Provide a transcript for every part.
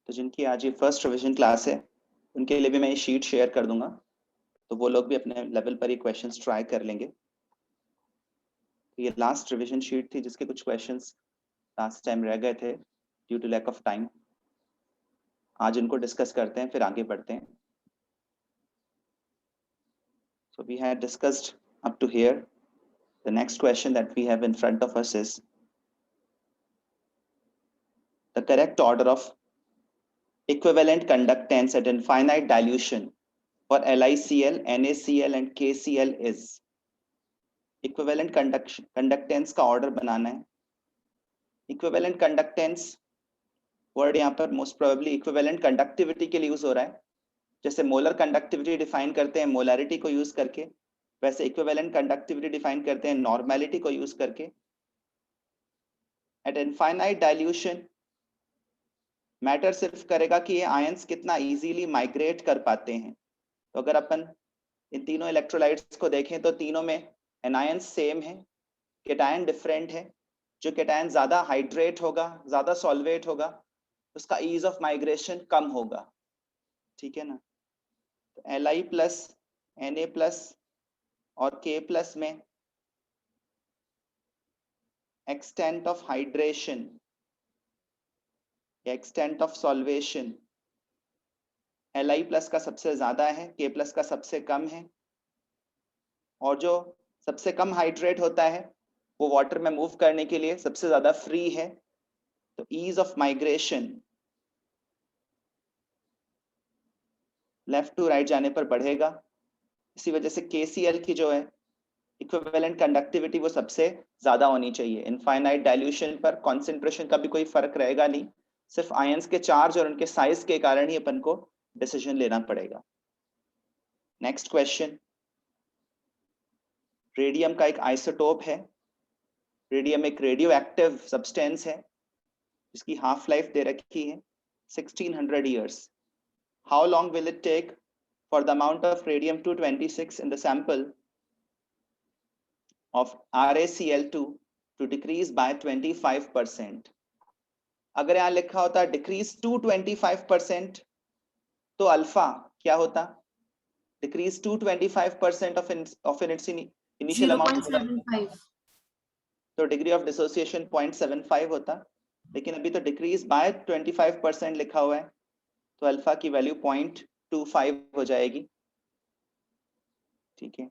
तो जिनकी आज ये फर्स्ट रिवीजन क्लास है उनके लिए भी मैं ये शीट शेयर कर दूंगा, तो वो लोग भी अपने लेवल पर ये क्वेश्चंस ट्राई कर लेंगे। तो ये लास्ट रिवीजन शीट थी जिसके कुछ क्वेश्चंस लास्ट टाइम रह गए थे due to lack of time. आज इनको डिस्कस करते हैं, फिर आगे बढ़ते हैं। So we had discussed up to here. The next question that we have in front of us is the correct order of equivalent conductance at infinite dilution for LiCl, NaCl and KCl is. Equivalent conductance का order बनाना है। Equivalent conductance word यहाँ पर most probably equivalent conductivity के लिए use हो रहा है। जैसे मोलर कंडक्टिविटी डिफाइन करते हैं मोलैरिटी को यूज करके, वैसे इक्विवेलेंट कंडक्टिविटी डिफाइन करते हैं नॉर्मेलिटी को यूज करके। एट इनफाइनाइट डाइल्यूशन मैटर सिर्फ करेगा कि ये आयंस कितना इजीली माइग्रेट कर पाते हैं। तो अगर अपन इन तीनों इलेक्ट्रोलाइट्स को देखें तो तीनों में एनायंस सेम है, केटायन डिफरेंट है। जो केटायन ज्यादा हाइड्रेट होगा, ज्यादा सॉल्वेट होगा, उसका ईज ऑफ माइग्रेशन कम होगा। ठीक है ना। तो Li प्लस Na प्लस और K प्लस में एक्सटेंट ऑफ हाइड्रेशन या extent of solvation Li plus का सबसे ज्यादा है, K प्लस का सबसे कम है। और जो सबसे कम हाइड्रेट होता है वो वाटर में मूव करने के लिए सबसे ज्यादा फ्री है। तो ease of migration left to right जाने पर बढ़ेगा। इसी वजह से KCl की जो है इक्विवेलेंट कंडक्टिविटी वो सबसे ज्यादा होनी चाहिए। इनफाइनाइट डाइल्यूशन पर कॉन्सेंट्रेशन का भी कोई फर्क रहेगा नहीं, सिर्फ आयंस के चार्ज और उनके साइज के कारण ही अपन को डिसीजन लेना पड़ेगा। नेक्स्ट क्वेश्चन, रेडियम का एक आइसोटोप है। रेडियम एक रेडियो एक्टिव सब्सटेंस है जिसकी हाफ लाइफ दे रखी है 1600 years. How long will it take for the amount of radium-226 in the sample of RaCl2 to decrease by 25%? अगर यहाँ लिखा होता decrease to 25%, तो अल्फा क्या होता? Decrease to 25% of its initial amount होता, 0.75. तो डिग्री ऑफ डिसोसिएशन 0.75 होता। लेकिन अभी तो डिक्रीज बाय 25% लिखा हुआ है, तो अल्फा की वैल्यू 0.25 हो जाएगी। ठीक है,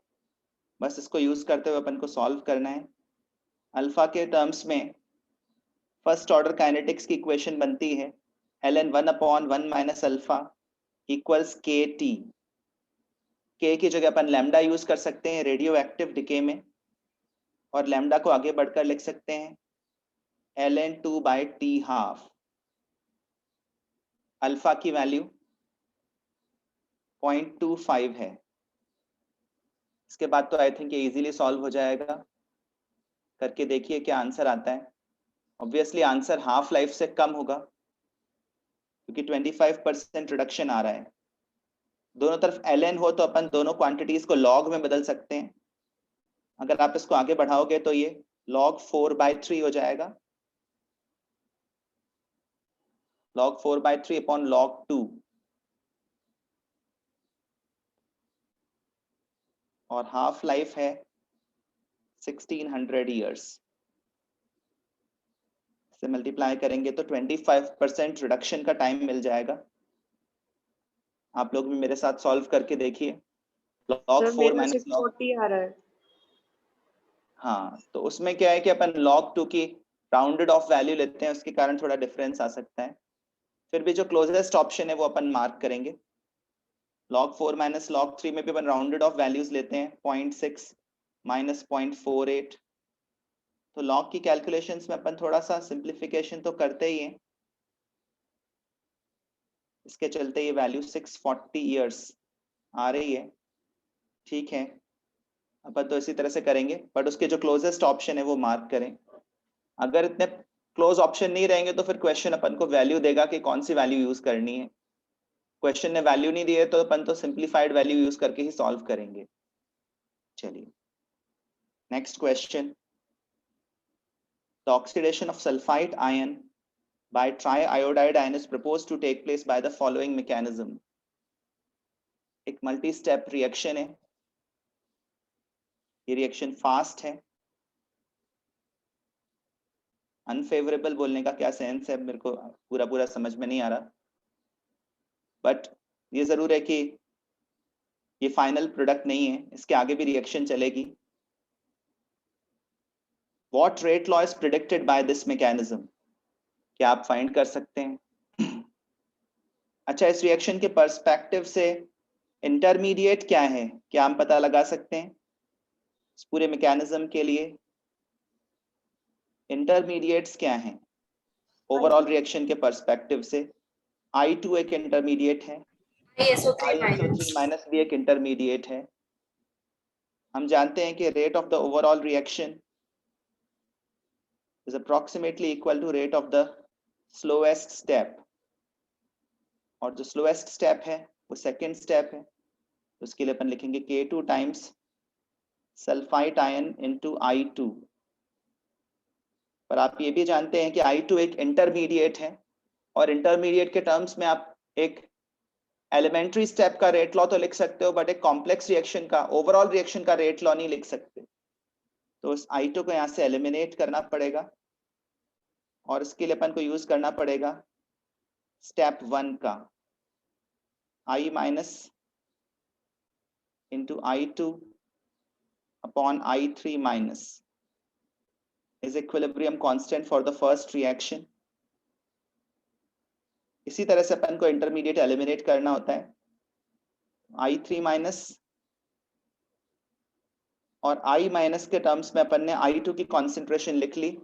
बस इसको यूज करते हुए अपन को सॉल्व करना है। अल्फा के टर्म्स में फर्स्ट ऑर्डर काइनेटिक्स की इक्वेशन बनती है ln 1/1 minus alpha equals KT। K की जगह अपन लैम्डा यूज कर सकते हैं रेडियो एक्टिव डिके में, और लैम्डा को आगे बढ़कर लिख सकते हैं ln 2/T हाफ। अल्फा की वैल्यू 0.25 है। इसके बाद तो आई थिंक ये इजीली सॉल्व हो जाएगा। करके देखिए क्या आंसर आता है। ऑब्वियसली आंसर हाफ लाइफ से कम होगा क्योंकि 25% रिडक्शन आ रहा है। दोनों तरफ ln हो तो अपन दोनों क्वांटिटीज को लॉग में बदल सकते हैं। अगर आप इसको आगे बढ़ाओगे तो ये log 4/3 हो जाएगा, log 4/3 अपॉन log 2, और हाफ लाइफ है 1600 years। से मल्टीप्लाई करेंगे तो 25% रिडक्शन का टाइम मिल जाएगा। आप लोग भी मेरे साथ सॉल्व करके देखिए। log 4 माइनस log 640 आ रहा है। हाँ, तो उसमें क्या है कि अपन log 2 की राउंडेड ऑफ वैल्यू लेते हैं, उसके कारण थोड़ा डिफरेंस आ सकता है। फिर भी जो क्लोजेस्ट ऑप्शन है वो अपन मार्क करेंगे। log 4 माइनस log 3 में भी अपन राउंडेड ऑफ वैल्यूज लेते हैं 0.6 माइनस 0.48। तो log की कैलकुलेशंस में अपन थोड़ा सा सिंप्लीफिकेशन तो करते ही हैं। इसके चलते ये वैल्यू 640 years आ रही है। ठीक है, अपन तो इसी तरह से करेंगे, बट उसके जो क्लोजेस्ट ऑप्शन है वो मार्क करें। अगर इतने क्लोज ऑप्शन नहीं रहेंगे तो फिर क्वेश्चन अपन को वैल्यू देगा कि कौन सी वैल्यू यूज करनी है। क्वेश्चन ने वैल्यू नहीं दी है तो अपन तो सिंप्लीफाइड वैल्यू यूज करके ही सॉल्व करेंगे। चलिए next question, the oxidation of sulphide ion by triiodide ion is proposed to take place by the following mechanism. एक मल्टी स्टेप रिएक्शन है, ये रिएक्शन फास्ट है. अनफेवरेबल बोलने का क्या सेंस है मेरे को पूरा समझ में नहीं आ रहा, बट ये जरूर है कि ये फाइनल प्रोडक्ट नहीं है, इसके आगे भी रिएक्शन चलेगी. What rate law is predicted by this mechanism, क्या आप फाइंड कर सकते हैं? अच्छा, इस रिएक्शन के पर्सपेक्टिव से इंटरमीडिएट क्या है, क्या हम पता लगा सकते हैं? इस पूरे मैकेनिज्म के लिए इंटरमीडिएट्स क्या हैं ओवरऑल रिएक्शन के पर्सपेक्टिव से? I2 एक इंटरमीडिएट है, ISO3 माइनस भी एक इंटरमीडिएट है. हम जानते हैं कि rate of the overall reaction is approximately equal to rate of the slowest step, और जो slowest step है वो second step है, तो उसके लिए अपन लिखेंगे K2 times sulphide ion into I2. पर आप ये भी जानते हैं कि I2 एक इंटरमीडिएट है, और इंटरमीडिएट के टर्म्स में आप एक एलिमेंट्री स्टेप का रेट लॉ तो लिख सकते हो, बट एक कॉम्प्लेक्स रिएक्शन का ओवरऑल रिएक्शन का रेट लॉ नहीं लिख सकते. तो उस I2 को यहाँ से एलिमिनेट करना पड़ेगा, और इसके लिए अपन को यूज करना पड़ेगा स्टेप 1 का I minus into I2 upon I3 minus is equilibrium constant for the first reaction. इसी तरह से अपन को इंटरमीडिएट एलिमिनेट करना होता है. I3 माइनस और I माइनस के टर्म्स में अपन ने I2 की कॉन्सेंट्रेशन लिख ली.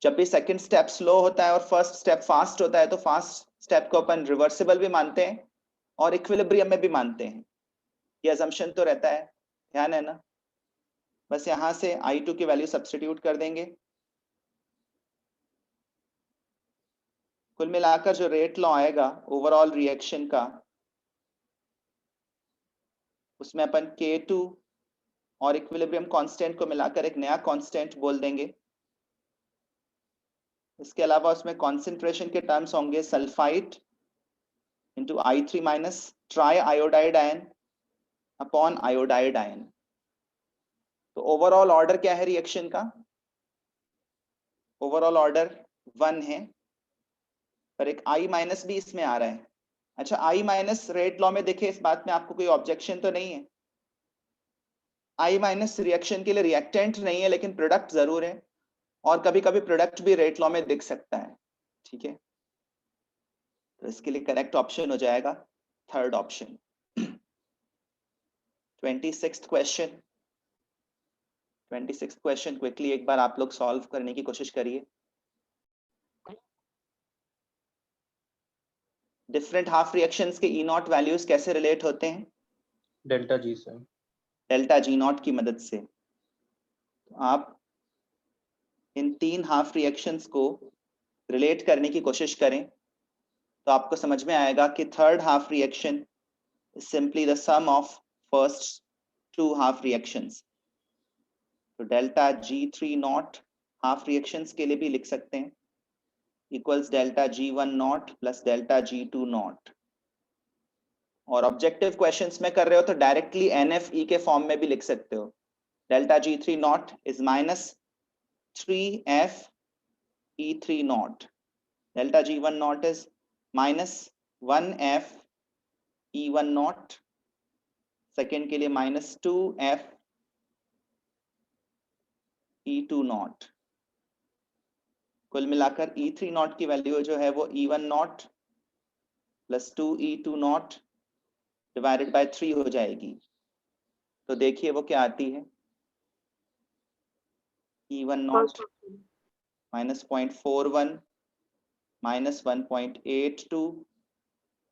जब भी सेकंड स्टेप स्लो होता है और फर्स्ट स्टेप फास्ट होता है, तो फास्ट स्टेप को अपन रिवर्सिबल भी मानते हैं और इक्विलिब्रियम में भी मानते हैं. ये अजम्पशन तो रहता है, ध्यान है ना. बस यहां से I2 की वैल्यू सब्स्टिट्यूट कर देंगे. कुल मिलाकर जो रेट लॉ आएगा ओवरऑल रिएक्शन का, उसमें अपन K2 और इक्विलिब्रियम कांस्टेंट को मिलाकर एक नया कांस्टेंट बोल देंगे. इसके अलावा उसमें कॉन्सेंट्रेशन के टर्म्स होंगे sulphide into I3 minus try iodide ion upon iodide ion. तो ओवरऑल ऑर्डर क्या है रिएक्शन का? ओवरऑल ऑर्डर 1 है, पर एक I माइनस भी इसमें आ रहा है. अच्छा, I माइनस रेट लॉ में देखे, इस बात में आपको कोई ऑब्जेक्शन तो नहीं है? I माइनस रिएक्शन के लिए रिएक्टेंट नहीं है, लेकिन प्रोडक्ट जरूर है, और कभी कभी प्रोडक्ट भी रेट लॉ में दिख सकता है. ठीक है, तो इसके लिए करेक्ट ऑप्शन हो जाएगा third option. 26th question. 26th question quickly एक बार आप लोग सॉल्व करने की कोशिश करिए. डिफरेंट हाफ रिएक्शंस के E0 वैल्यूज कैसे रिलेट होते हैं? डेल्टा जी से, डेल्टा G0 की मदद से. तो आप इन 3 हाफ रिएक्शंस को रिलेट करने की कोशिश करें, तो आपको समझ में आएगा कि third half reaction is simply the sum of first 2 half reactions. तो delta G3 not half reactions के लिए भी लिख सकते हैं equals delta G1 not plus delta G2 not. और ऑब्जेक्टिव क्वेश्चंस में कर रहे हो तो डायरेक्टली NFE के फॉर्म में भी लिख सकते हो. Delta G3 not is minus 3F E3 not. Delta G1 not is minus 1F E1 not. Second के लिए माइनस 2F E2 नॉट. कुल मिलाकर E3 नॉट की वैल्यू जो है वो E1 not plus 2E2 not divided by 3 हो जाएगी. तो देखिए वो क्या आती है. E1 not minus 0.41 minus 1.82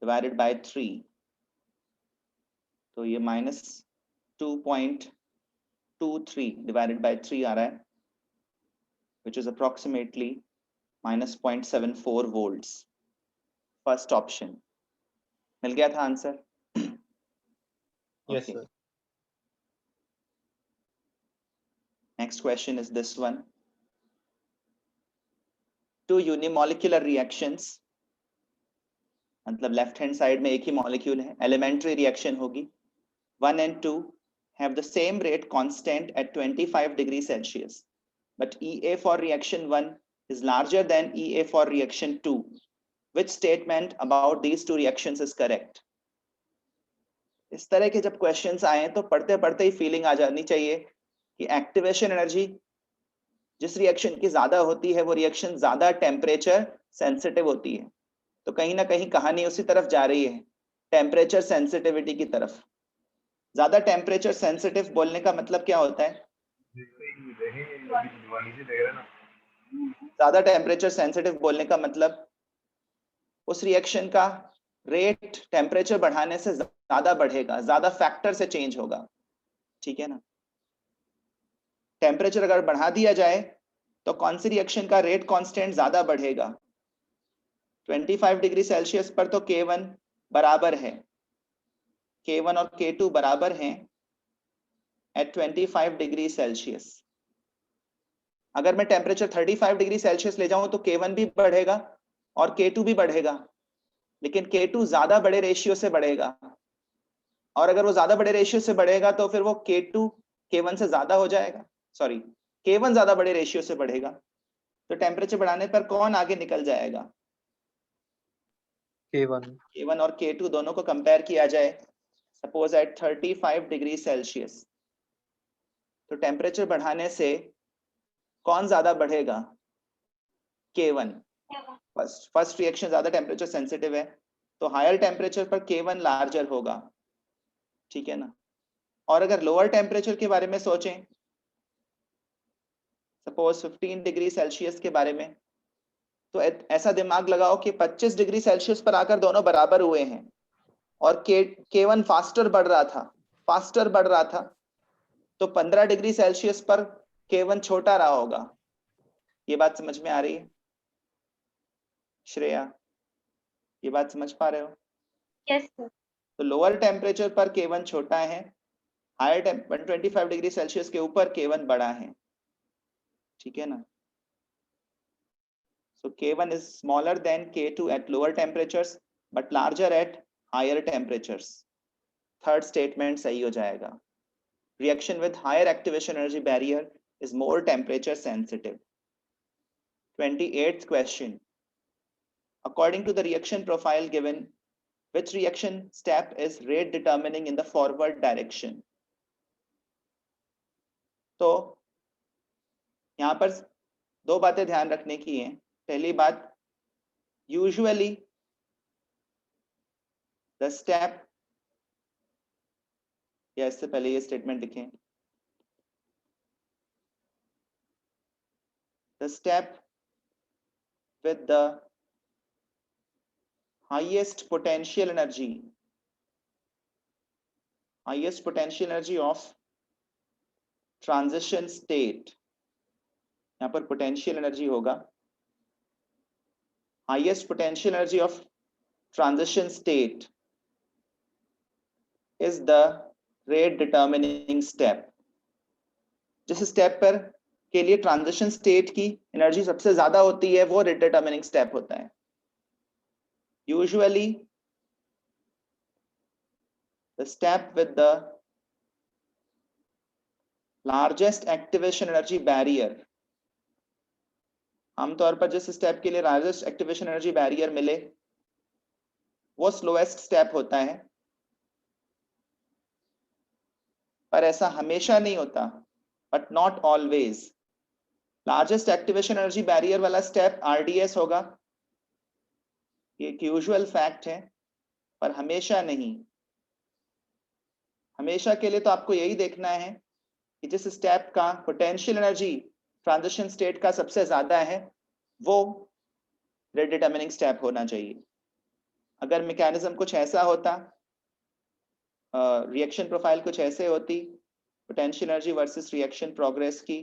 divided by 3. तो ये माइनस 2.23 डिवाइडेड बाय 3 आ रहा है, which is approximately minus 0.74 volts. First option. मिल गया था answer? Yes sir. Next question is this one. 2 unimolecular reactions, मतलब लेफ्ट हैंड साइड में एक ही मॉलिक्यूल है, एलिमेंट्री रिएक्शन होगी. 1 and 2 have the same rate constant at 25 degrees Celsius, but EA for reaction 1 is larger than EA for reaction 2. Which statement about these two reactions is correct? इस तरह के जब questions आए तो पढ़ते पढ़ते ही फीलिंग आ जानी चाहिए कि एक्टिवेशन एनर्जी जिस रिएक्शन की ज्यादा होती है वो रिएक्शन ज्यादा टेम्परेचर सेंसिटिव होती है. तो कहीं ना कहीं कहानी उसी तरफ जा रही है, टेम्परेचर सेंसिटिविटी की तरफ. ज्यादा टेम्परेचर सेंसिटिव बोलने का मतलब क्या होता है? ज्यादा टेम्परेचर सेंसिटिव बोलने का मतलब उस रिएक्शन का रेट टेम्परेचर बढ़ाने से ज्यादा बढ़ेगा, ज्यादा फैक्टर से चेंज होगा. ठीक है ना? टेम्परेचर अगर बढ़ा दिया जाए तो कौन सी रिएक्शन का रेट कांस्टेंट ज्यादा बढ़ेगा? 25 डिग्री सेल्सियस पर तो K1 बराबर है, K1 और K2 बराबर हैं एट 25 डिग्री सेल्सियस. अगर मैं टेम्परेचर 35 डिग्री सेल्सियस ले जाऊं तो K1 भी बढ़ेगा और K2 भी बढ़ेगा, लेकिन K2 ज्यादा बड़े रेशियो से बढ़ेगा. और अगर वो ज्यादा बड़े रेशियो से बढ़ेगा तो फिर वो K2 K1 से ज्यादा हो जाएगा, सॉरी K1 ज्यादा बड़े रेशियो से बढ़ेगा. तो टेम्परेचर बढ़ाने पर कौन आगे निकल जाएगा? K1 और K2 दोनों को कंपेयर किया जाए, सपोज एट 35 डिग्री सेल्सियस, तो टेम्परेचर बढ़ाने से कौन ज्यादा बढ़ेगा? K1. फर्स्ट रिएक्शन ज्यादा टेम्परेचर सेंसिटिव है, तो हायर टेम्परेचर पर K1 लार्जर होगा. ठीक है ना? और अगर लोअर टेम्परेचर के बारे में सोचें, सपोज 15 डिग्री सेल्सियस के बारे में, तो ऐसा दिमाग लगाओ कि 25 डिग्री सेल्सियस पर आकर दोनों बराबर हुए हैं और K1 फास्टर बढ़ रहा था, तो 15 डिग्री सेल्सियस पर K1 छोटा रहा होगा. ये बात समझ में आ रही है श्रेया? ये बात समझ पा रहे हो? Yes sir. तो लोअर टेम्परेचर पर K1 छोटा है, हायर 125 डिग्री सेल्सियस के ऊपर K1 बड़ा है. ठीक है ना? So K1 is smaller than K2 at lower temperatures but larger at higher temperatures. Third statement सही हो जाएगा. Reaction with higher activation energy barrier is more temperature sensitive. 28th question. According to the reaction profile given, which reaction step is rate determining in the forward direction? तो यहाँ पर दो बातें ध्यान रखने की हैं. पहली बात, यूजुअली द स्टेप, या इससे पहले ये स्टेटमेंट लिखें, the step with the highest potential energy of transition state, यहाँ पर potential energy होगा, highest potential energy of transition state is the rate determining step. जिस स्टेप पर के लिए ट्रांजिशन स्टेट की एनर्जी सबसे ज्यादा होती है वो रेट डिटर्मिनिंग स्टेप होता है. Usually the step with the largest activation energy barrier, आमतौर पर जिस स्टेप के लिए लार्जेस्ट एक्टिवेशन एनर्जी बैरियर मिले वो स्लोएस्ट स्टेप होता है. पर ऐसा हमेशा नहीं होता, but not always. Largest activation energy barrier वाला स्टेप RDS होगा, ये एक यूजुअल फैक्ट है, पर हमेशा नहीं. हमेशा के लिए तो आपको यही देखना है कि जिस स्टेप का पोटेंशियल एनर्जी ट्रांजिशन स्टेट का सबसे ज्यादा है वो रेट डिटर्मिनिंग स्टेप होना चाहिए. अगर मैकेनिज्म कुछ ऐसा होता, रिएक्शन प्रोफाइल कुछ ऐसे होती, potential energy versus reaction progress की,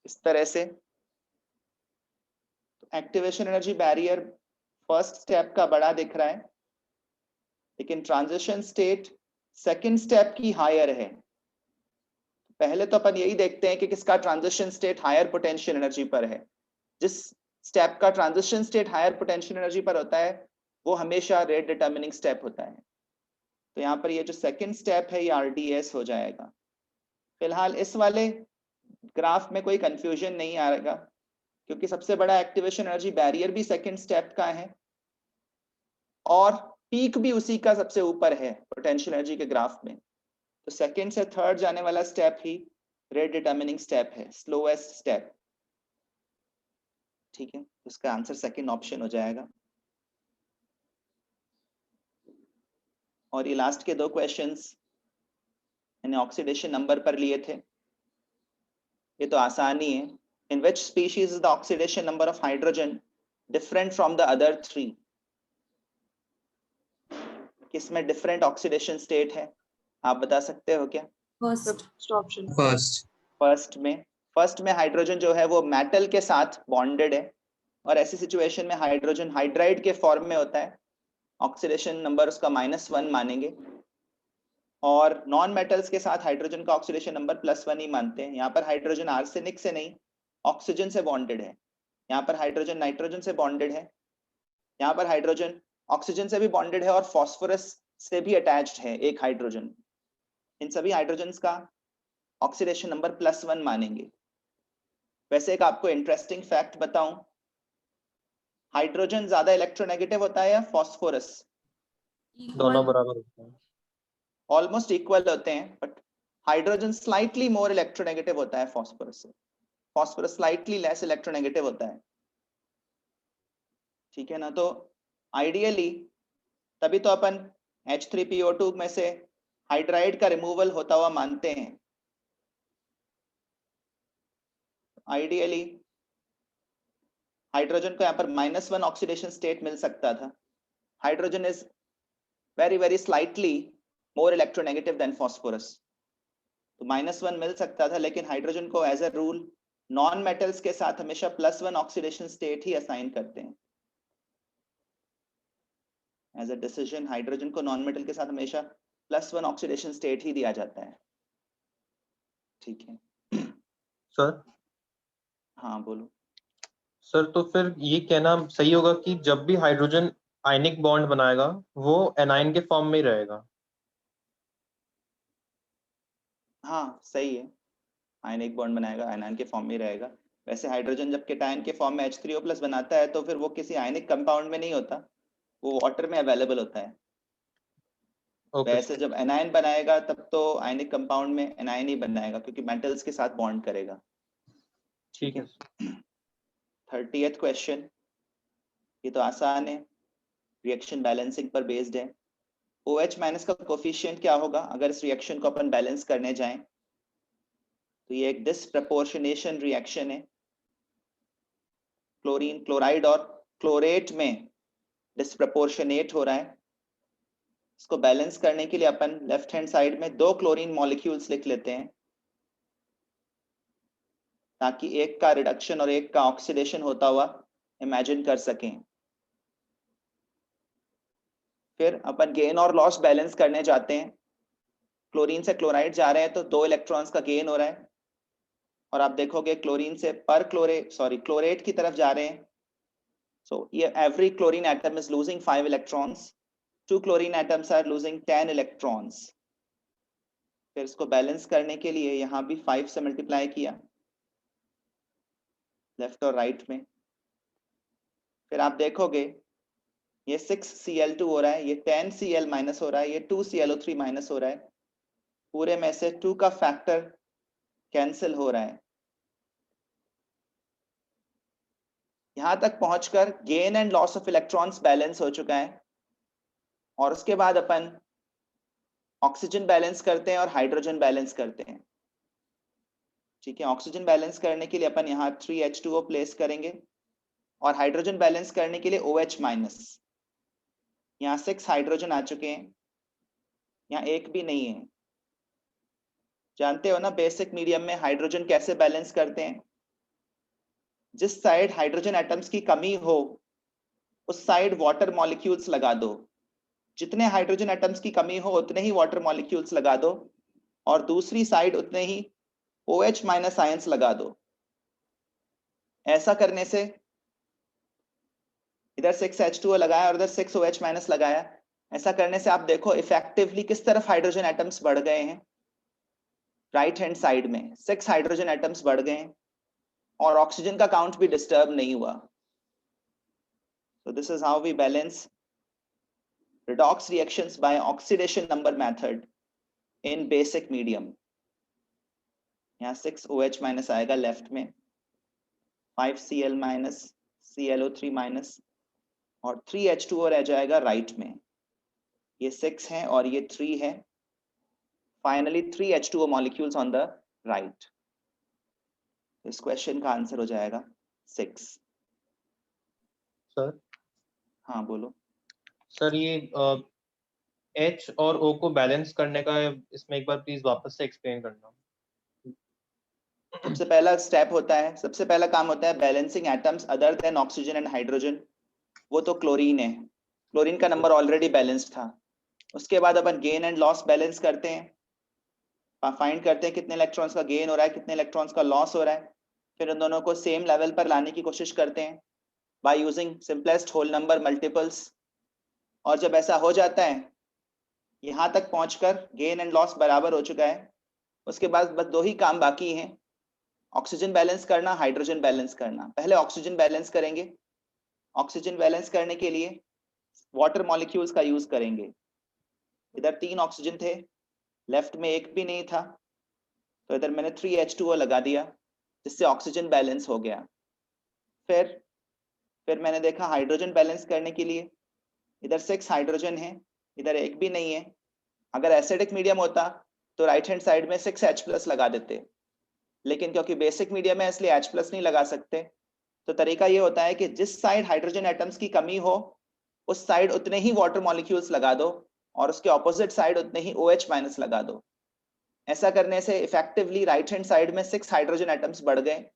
इस तरह से, तो activation energy barrier first step का बड़ा दिख रहा है, लेकिन ट्रांजिशन स्टेट सेकंड स्टेप की हायर है. पहले तो अपन यही देखते हैं कि किसका transition state higher potential energy पर है। जिस स्टेप का transition state higher potential energy पर होता है वो हमेशा रेट डिटर्मिनिंग स्टेप होता है। तो यहाँ पर ये जो सेकंड स्टेप है ये RDS हो जाएगा। फिलहाल इस वाले ग्राफ में कोई कंफ्यूजन नहीं आएगा क्योंकि सबसे बड़ा एक्टिवेशन एनर्जी बैरियर भी सेकंड स्टेप का है और पीक भी उसी का सबसे ऊपर है पोटेंशियल एनर्जी के ग्राफ में। तो सेकंड से थर्ड जाने वाला स्टेप ही रेट डिटर्मिनिंग स्टेप है, स्लोएस्ट स्टेप। ठीक है, उसका आंसर सेकंड ऑप्शन हो जाएगा। और ये लास्ट के दो क्वेश्चंस मैंने ऑक्सीडेशन नंबर पर लिए थे, ये तो आसानी है। In which species is the oxidation number of hydrogen different from the other three? किसमें डिफरेंट ऑक्सीडेशन स्टेट है, आप बता सकते हो क्या? First option. फर्स्ट में हाइड्रोजन जो है वो मेटल के साथ बॉन्डेड है और ऐसी सिचुएशन में हाइड्रोजन हाइड्राइड के फॉर्म में होता है, ऑक्सीडेशन नंबर उसका -1 मानेंगे। और नॉन मेटल्स के साथ हाइड्रोजन का ऑक्सीडेशन नंबर +1 ही मानते हैं। यहाँ पर हाइड्रोजन आर्सेनिक से नहीं ऑक्सीजन से बॉन्डेड है, यहाँ पर हाइड्रोजन नाइट्रोजन से बॉन्डेड है, यहाँ पर हाइड्रोजन ऑक्सीजन से भी बॉन्डेड है और फास्फोरस से भी अटैच्ड है एक हाइड्रोजन। इन सभी हाइड्रोजन का ऑक्सीडेशन नंबर +1 मानेंगे। वैसे एक आपको इंटरेस्टिंग फैक्ट बताऊं, हाइड्रोजन ज्यादा इलेक्ट्रोनेगेटिव होता है या फास्फोरस? दोनों बराबर होते हैं, ऑलमोस्ट इक्वल होते हैं, but hydrogen slightly more electronegative होता है फास्फोरस से, फास्फोरस स्लाइटली लेस इलेक्ट्रोनेगेटिव होता है। ठीक है ना, तो आइडियली तभी तो अपन H3PO2 में से हाइड्राइड का रिमूवल होता हुआ मानते हैं। आइडियली हाइड्रोजन को यहाँ पर -1 ऑक्सीडेशन स्टेट मिल सकता था। Hydrogen is very slightly more electronegative than phosphorus, तो -1 मिल सकता था, लेकिन हाइड्रोजन को as a rule non metals के साथ हमेशा +1 ऑक्सीडेशन स्टेट ही असाइन करते हैं। एज अ डिसीजन हाइड्रोजन को नॉन मेटल के साथ हमेशा +1 ऑक्सीडेशन स्टेट ही दिया जाता है। ठीक है सर। हाँ बोलो। सर तो फिर ये कहना सही होगा कि जब भी हाइड्रोजन आयनिक बॉन्ड बनाएगा वो एनाइन के फॉर्म में ही रहेगा? हाँ सही है, आयनिक बॉन्ड बनाएगा, आयनाइन के फॉर्म में ही रहेगा। वैसे हाइड्रोजन जब केटायन के फॉर्म में H3O+ बनाता है तो फिर वो किसी आयनिक कंपाउंड में नहीं होता, वो वाटर में अवेलेबल होता है। ओके वैसे जब एनायन बनाएगा तब तो आयनिक कंपाउंड में एनायन ही बनाएगा क्योंकि मेटल्स के साथ बॉन्ड करेगा। ठीक है। 30th क्वेश्चन, ये तो आसान है, रिएक्शन बैलेंसिंग पर बेस्ड है। OH- का कोफिशिएंट क्या होगा अगर इस रिएक्शन को अपन बैलेंस करने जाएं? तो ये एक डिसप्रपोर्शनेशन रिएक्शन है, क्लोरीन क्लोराइड और क्लोरेट में डिसप्रपोर्शनेट हो रहा है। इसको बैलेंस करने के लिए अपन लेफ्ट हैंड साइड में 2 क्लोरीन मॉलिक्यूल्स लिख लेते हैं ताकि एक का रिडक्शन और एक का ऑक्सीडेशन होता हुआ इमेजिन कर सकें। फिर अपन गेन और लॉस बैलेंस करने जाते हैं। क्लोरीन से क्लोराइड जा रहे हैं तो 2 इलेक्ट्रॉन्स का गेन हो रहा है और आप देखोगे क्लोरीन से क्लोरेट की तरफ जा रहे हैं। सो ये every chlorine atom is losing 5 electrons, 2 chlorine atoms are losing 10 electrons. फिर इसको बैलेंस करने के लिए यहाँ भी 5 से मल्टीप्लाई किया लेफ्ट और राइट में। फिर आप देखोगे ये 6Cl2 हो रहा है, ये 10Cl माइनस हो रहा है, ये 2ClO3 माइनस हो रहा है। पूरे में से 2 का फैक्टर कैंसिल हो रहा है। यहां तक पहुंचकर gain and loss of electrons balance हो चुका है और उसके बाद अपन ऑक्सीजन बैलेंस करते हैं और हाइड्रोजन बैलेंस करते हैं। ठीक है, ऑक्सीजन बैलेंस करने के लिए अपन यहाँ 3H2O प्लेस करेंगे और हाइड्रोजन बैलेंस करने के लिए OH-। यहाँ 6 हाइड्रोजन आ चुके हैं, यहाँ एक भी नहीं है। जानते हो ना बेसिक मीडियम में हाइड्रोजन कैसे बैलेंस करते हैं? जिस साइड हाइड्रोजन एटम्स की कमी हो उस साइड वाटर मॉलिक्यूल्स लगा दो, जितने हाइड्रोजन एटम्स की कमी हो उतने ही वाटर मॉलिक्यूल्स लगा दो और दूसरी साइड उतने ही OH माइनस आयंस लगा दो। ऐसा करने से इधर 6H2O लगाया और इधर 6OH माइनस लगाया, ऐसा करने से आप देखो इफेक्टिवली किस तरफ हाइड्रोजन एटम्स बढ़ गए हैं। राइट हैंड साइड में 6 हाइड्रोजन एटम्स बढ़ गए हैं और ऑक्सीजन का काउंट भी डिस्टर्ब नहीं हुआ। So this is how we balance redox reactions by oxidation number method in basic medium. यहाँ 6OH माइनस आएगा लेफ्ट में, 5Cl माइनस, ClO3 माइनस और 3H2O रह जाएगा राइट में। ये 6 है और ये 3 है। Finally 3H2O molecules on the right. इस क्वेश्चन का आंसर हो जाएगा 6। सर हाँ बोलो। सर ये H और O को बैलेंस करने का इसमें एक बार प्लीज वापस से एक्सप्लेन करना। सबसे पहला स्टेप होता है, सबसे पहला काम होता है balancing atoms other than oxygen and hydrogen. वो तो क्लोरीन है, क्लोरीन का नंबर ऑलरेडी बैलेंस्ड था। उसके बाद अपन गेन एंड लॉस बैलेंस करते हैं, फाइंड करते हैं कितने इलेक्ट्रॉन्स का गेन हो रहा है, कितने इलेक्ट्रॉन्स का लॉस हो रहा है, फिर उन दोनों को सेम लेवल पर लाने की कोशिश करते हैं by using simplest whole number multiples. और जब ऐसा हो जाता है, यहाँ तक पहुंचकर गेन एंड लॉस बराबर हो चुका है, उसके बाद बस 2 ही काम बाकी हैं, ऑक्सीजन बैलेंस करना, हाइड्रोजन बैलेंस करना। पहले ऑक्सीजन बैलेंस करेंगे। ऑक्सीजन बैलेंस करने के लिए वाटर मॉलिक्यूल्स का यूज करेंगे। इधर 3 ऑक्सीजन थे, लेफ्ट में एक भी नहीं था, तो इधर मैंने 3H2O लगा दिया जिससे ऑक्सीजन बैलेंस हो गया। फिर मैंने देखा हाइड्रोजन बैलेंस करने के लिए, इधर 6 हाइड्रोजन है, इधर एक भी नहीं है। अगर एसिडिक मीडियम होता तो राइट हैंड साइड में 6H+ लगा देते, लेकिन क्योंकि बेसिक मीडियम है इसलिए H+ नहीं लगा सकते। तो तरीका ये होता है कि जिस साइड हाइड्रोजन एटम्स की कमी हो उस साइड उतने ही वाटर मॉलिक्यूल्स लगा दो और उसके ऑपोजिट साइड उतने ही OH माइनस लगा दो। ऐसा करने से इफेक्टिवली राइट हैंड साइड में 6 हाइड्रोजन एटम्स बढ़ गए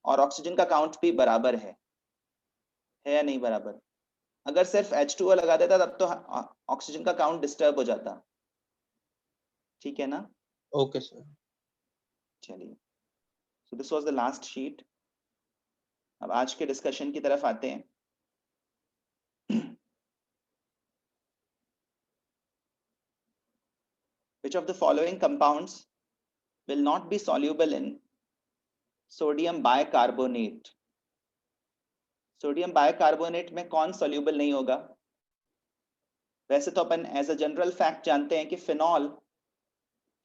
और ऑक्सीजन का काउंट भी बराबर है या नहीं बराबर। अगर सिर्फ H2O लगा देता तब तो ऑक्सीजन का काउंट डिस्टर्ब हो जाता। ठीक है ना? Okay sir. चलिए, so this was the last sheet. अब आज के डिस्कशन की तरफ आते हैं। Which of the following compounds will not be soluble in sodium bicarbonate? Sodium bicarbonate में कौन सॉल्यूबल नहीं होगा? वैसे तो अपन एज अ जनरल फैक्ट जानते हैं कि फिनॉल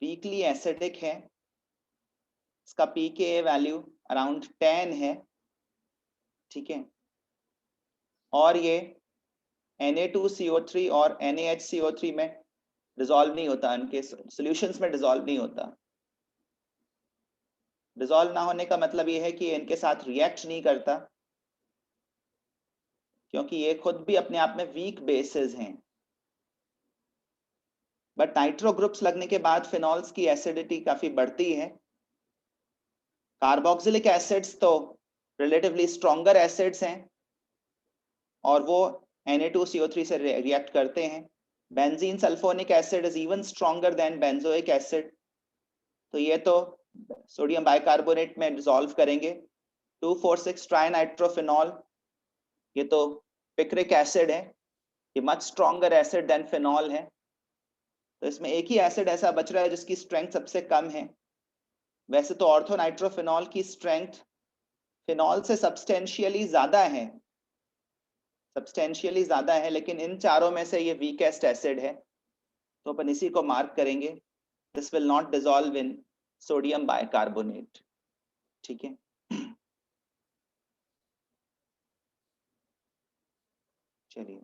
वीकली एसिडिक है, इसका pKa वैल्यू अराउंड 10 है, ठीक है, और ये Na2CO3 और NaHCO3 में डिसॉल्व नहीं होता, इनके सॉल्यूशंस में डिसॉल्व नहीं होता। डिसॉल्व ना होने का मतलब ये है कि इनके साथ रिएक्ट नहीं करता, क्योंकि ये खुद भी अपने आप में वीक बेसेस हैं। बट नाइट्रो ग्रुप्स लगने के बाद फिनॉल्स की एसिडिटी काफी बढ़ती है। कार्बोक्सिलिक एसिड्स तो रिलेटिवली स्ट्रॉन्गर एसिड्स हैं और वो Na2CO3 से रिएक्ट करते हैं। Benzene sulphonic acid is even stronger than benzoic acid, तो ये तो सोडियम बाइकार्बोनेट में डिसॉल्व करेंगे। 2,4,6 ट्राइनाइट्रोफिनॉल, ये तो पिक्रिक एसिड है, ये much stronger acid than phenol है। तो इसमें एक ही एसिड ऐसा बच रहा है जिसकी स्ट्रेंथ सबसे कम है। वैसे तो ऑर्थोनाइट्रोफिनॉल की स्ट्रेंथ फिनॉल से सब्सटेंशियली ज्यादा है, लेकिन इन चारों में से ये वीकेस्ट एसिड है, तो अपन इसी को मार्क करेंगे। This will not dissolve in sodium bicarbonate. ठीक है, चलिए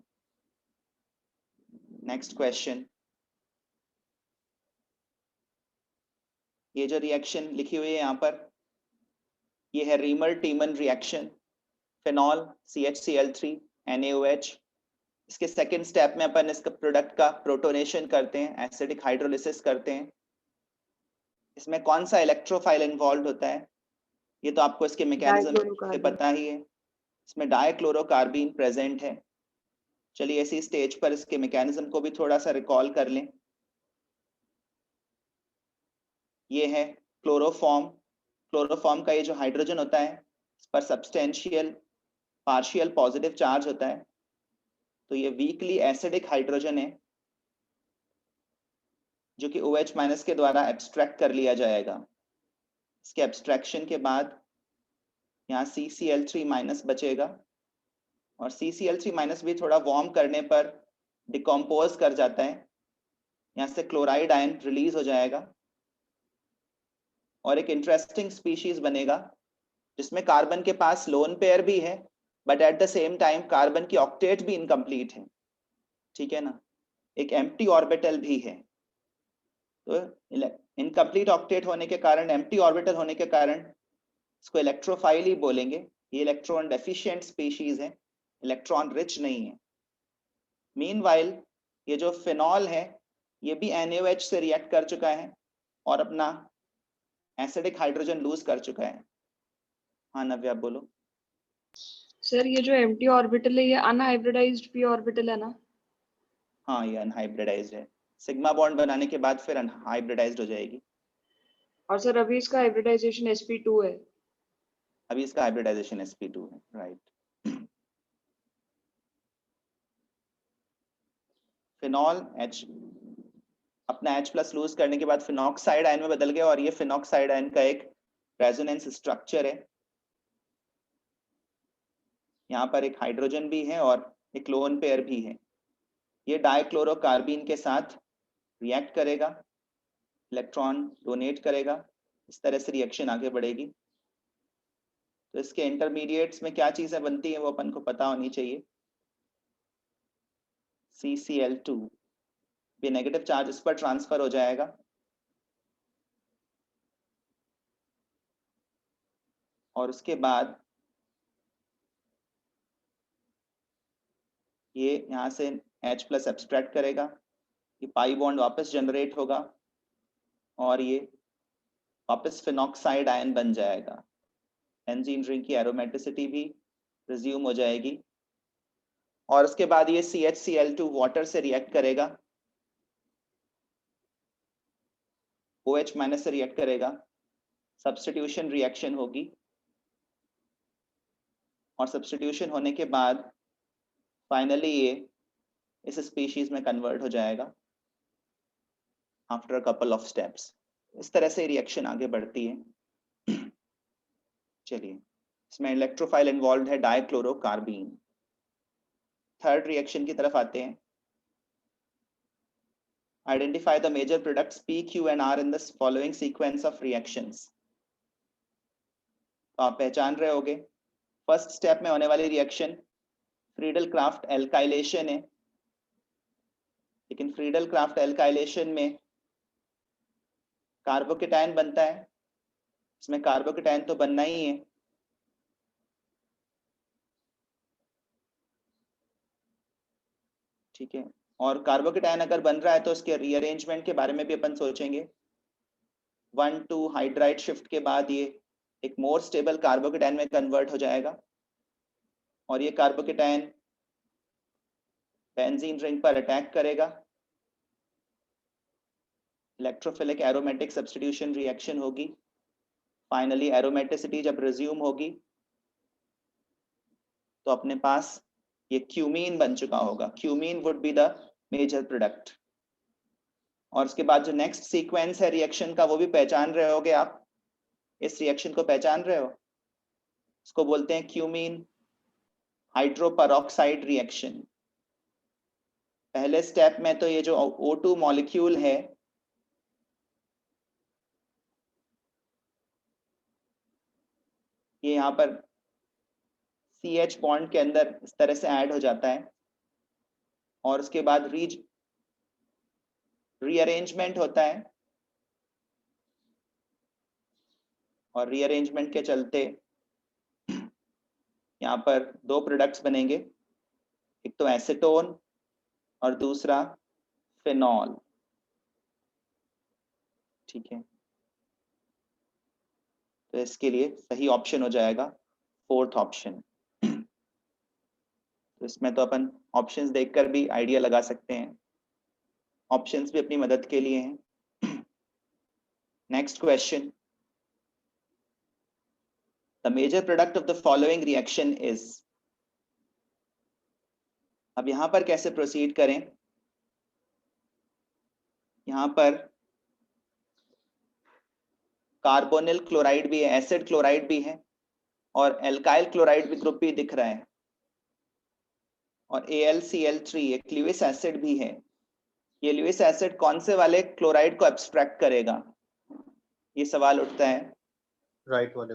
नेक्स्ट क्वेश्चन। ये जो रिएक्शन लिखी हुई है यहाँ पर, ये है reamer टीमन reaction, phenol CHCl3 NaOH। इसके सेकंड स्टेप में अपन इसका प्रोडक्ट का प्रोटोनेशन करते हैं, एसिडिक हाइड्रोलिसिस करते हैं। इसमें कौन सा इलेक्ट्रोफाइल इन्वॉल्व होता है? ये तो आपको इसके मैकेनिज्म से पता ही है, इसमें डाइक्लोरोकार्बीन प्रेजेंट है। चलिए इसी स्टेज पर इसके मैकेनिज्म को भी थोड़ा सा रिकॉल कर लें। ये है क्लोरोफॉर्म का ये जो हाइड्रोजन होता है इस पर सब्सटेंशियल पार्शियल पॉजिटिव चार्ज होता है, तो ये वीकली एसिडिक हाइड्रोजन है जो कि OH माइनस के द्वारा एब्स्ट्रैक्ट कर लिया जाएगा। इसके एब्स्ट्रैक्शन के बाद यहाँ CCl3 माइनस बचेगा और CCl3 माइनस भी थोड़ा वार्म करने पर डिकम्पोज कर जाता है, यहाँ से क्लोराइड आयन रिलीज हो जाएगा और एक इंटरेस्टिंग स्पीशीज बनेगा जिसमें कार्बन के पास लोन पेयर भी है but at the same time carbon की ऑक्टेट भी इनकम्प्लीट है, ठीक है ना, एक एम्प्टी ऑर्बिटल भी है। तो इनकम्प्लीट ऑक्टेट होने के कारण, एम्प्टी ऑर्बिटल होने के कारण इसको इलेक्ट्रोफाइल ही बोलेंगे। ये इलेक्ट्रॉन डेफिशिएंट स्पीशीज है, इलेक्ट्रॉन रिच नहीं है। मीनवाइल ये जो फिनॉल है ये भी NaOH से रिएक्ट कर चुका है और अपना एसिडिक हाइड्रोजन लूज कर चुका है। हाँ नव्या बोलो। सर ये जो एम्प्टी ऑर्बिटल है ये अनहाइब्रिडाइज्ड p ऑर्बिटल है ना? हाँ ये अनहाइब्रिडाइज्ड है, सिग्मा बॉन्ड बनाने के बाद फिर अनहाइब्रिडाइज्ड हो जाएगी। और सर अभी इसका हाइब्रिडाइजेशन sp2 है। अभी इसका हाइब्रिडाइजेशन sp2 है, राइट। फिनॉल H अपना H+ लूज करने के बाद फिनॉक्साइड आयन में बदल गया और ये फिनॉक्साइड आयन का एक रेजोनेंस स्ट्रक्चर है। यहाँ पर एक हाइड्रोजन भी है और एक लोन पेयर भी है। ये डाइक्लोरोकार्बीन के साथ रिएक्ट करेगा, इलेक्ट्रॉन डोनेट करेगा, इस तरह से रिएक्शन आगे बढ़ेगी। तो इसके इंटरमीडिएट्स में क्या चीजें बनती हैं वो अपन को पता होनी चाहिए। CCl2 भी नेगेटिव चार्ज इस पर ट्रांसफर हो जाएगा और उसके बाद ये यहाँ से H+ एब्स्ट्रैक्ट करेगा, ये पाई बॉन्ड वापस जनरेट होगा और ये वापस फिनॉक्साइड आयन बन जाएगा। बेंजीन रिंग की एरोमेटिसिटी भी रिज्यूम हो जाएगी और उसके बाद ये CHCl2 वाटर से रिएक्ट करेगा, OH माइनस से रिएक्ट करेगा, सब्स्टिट्यूशन रिएक्शन होगी और सब्स्टिट्यूशन होने के बाद फाइनली ये इस स्पीशीज में कन्वर्ट हो जाएगा after a couple of steps. इस तरह से रिएक्शन आगे बढ़ती है। चलिए इसमें इलेक्ट्रोफाइल इन्वॉल्व है डाइक्लोरोकार्बीन। थर्ड रिएक्शन की तरफ आते हैं। Identify the major products P, Q and R in the following sequence of reactions। तो आप पहचान रहे होगे फर्स्ट स्टेप में होने वाली रिएक्शन फ्रीडल क्राफ्ट एल्काइलेशन है, लेकिन फ्रीडल क्राफ्ट एल्काइलेशन में कार्बोकेटायन बनता है, इसमें कार्बोकेटायन तो बनना ही है, ठीक है। और कार्बोकेटायन अगर बन रहा है तो उसके रीअरेंजमेंट के बारे में भी अपन सोचेंगे। 1,2 हाइड्राइड शिफ्ट के बाद ये एक मोर स्टेबल कार्बोकेटायन में कन्वर्ट हो जाएगा और ये कार्बोकेटायन बेंजीन रिंग पर अटैक करेगा, इलेक्ट्रोफिलिक एरोमेटिक सब्स्टिट्यूशन रिएक्शन होगी। फाइनली एरोमेटिसिटी जब रिज्यूम होगी तो अपने पास ये क्यूमीन बन चुका होगा। Cumene would be the major product. और उसके बाद जो नेक्स्ट सीक्वेंस है रिएक्शन का वो भी पहचान रहे होगे आप। इस रिएक्शन को पहचान रहे हो, इसको बोलते हैं क्यूमीन हाइड्रोपरऑक्साइड रिएक्शन। पहले स्टेप में तो ये जो O2 मॉलिक्यूल है ये यहाँ पर CH बॉन्ड के अंदर इस तरह से ऐड हो जाता है और उसके बाद रीअरेंजमेंट होता है और रीअरेंजमेंट के चलते यहाँ पर दो प्रोडक्ट्स बनेंगे, एक तो एसीटोन और दूसरा फिनॉल, ठीक है। तो इसके लिए सही ऑप्शन हो जाएगा फोर्थ ऑप्शन। तो इसमें तो अपन ऑप्शंस देखकर भी आइडिया लगा सकते हैं, ऑप्शंस भी अपनी मदद के लिए हैं। Next question, The major product of the following reaction is. अब यहां पर कैसे प्रोसीड करें? यहां पर कार्बोनिल क्लोराइड भी है, एसिड क्लोराइड भी है और एल्काइल क्लोराइड भी ग्रुप भी दिख रहा है और AlCl3 एक ल्यूइस एसिड भी है। ये ल्यूइस एसिड कौन से वाले क्लोराइड को एब्स्ट्रैक्ट करेगा, ये सवाल उठता है। राइट वाले।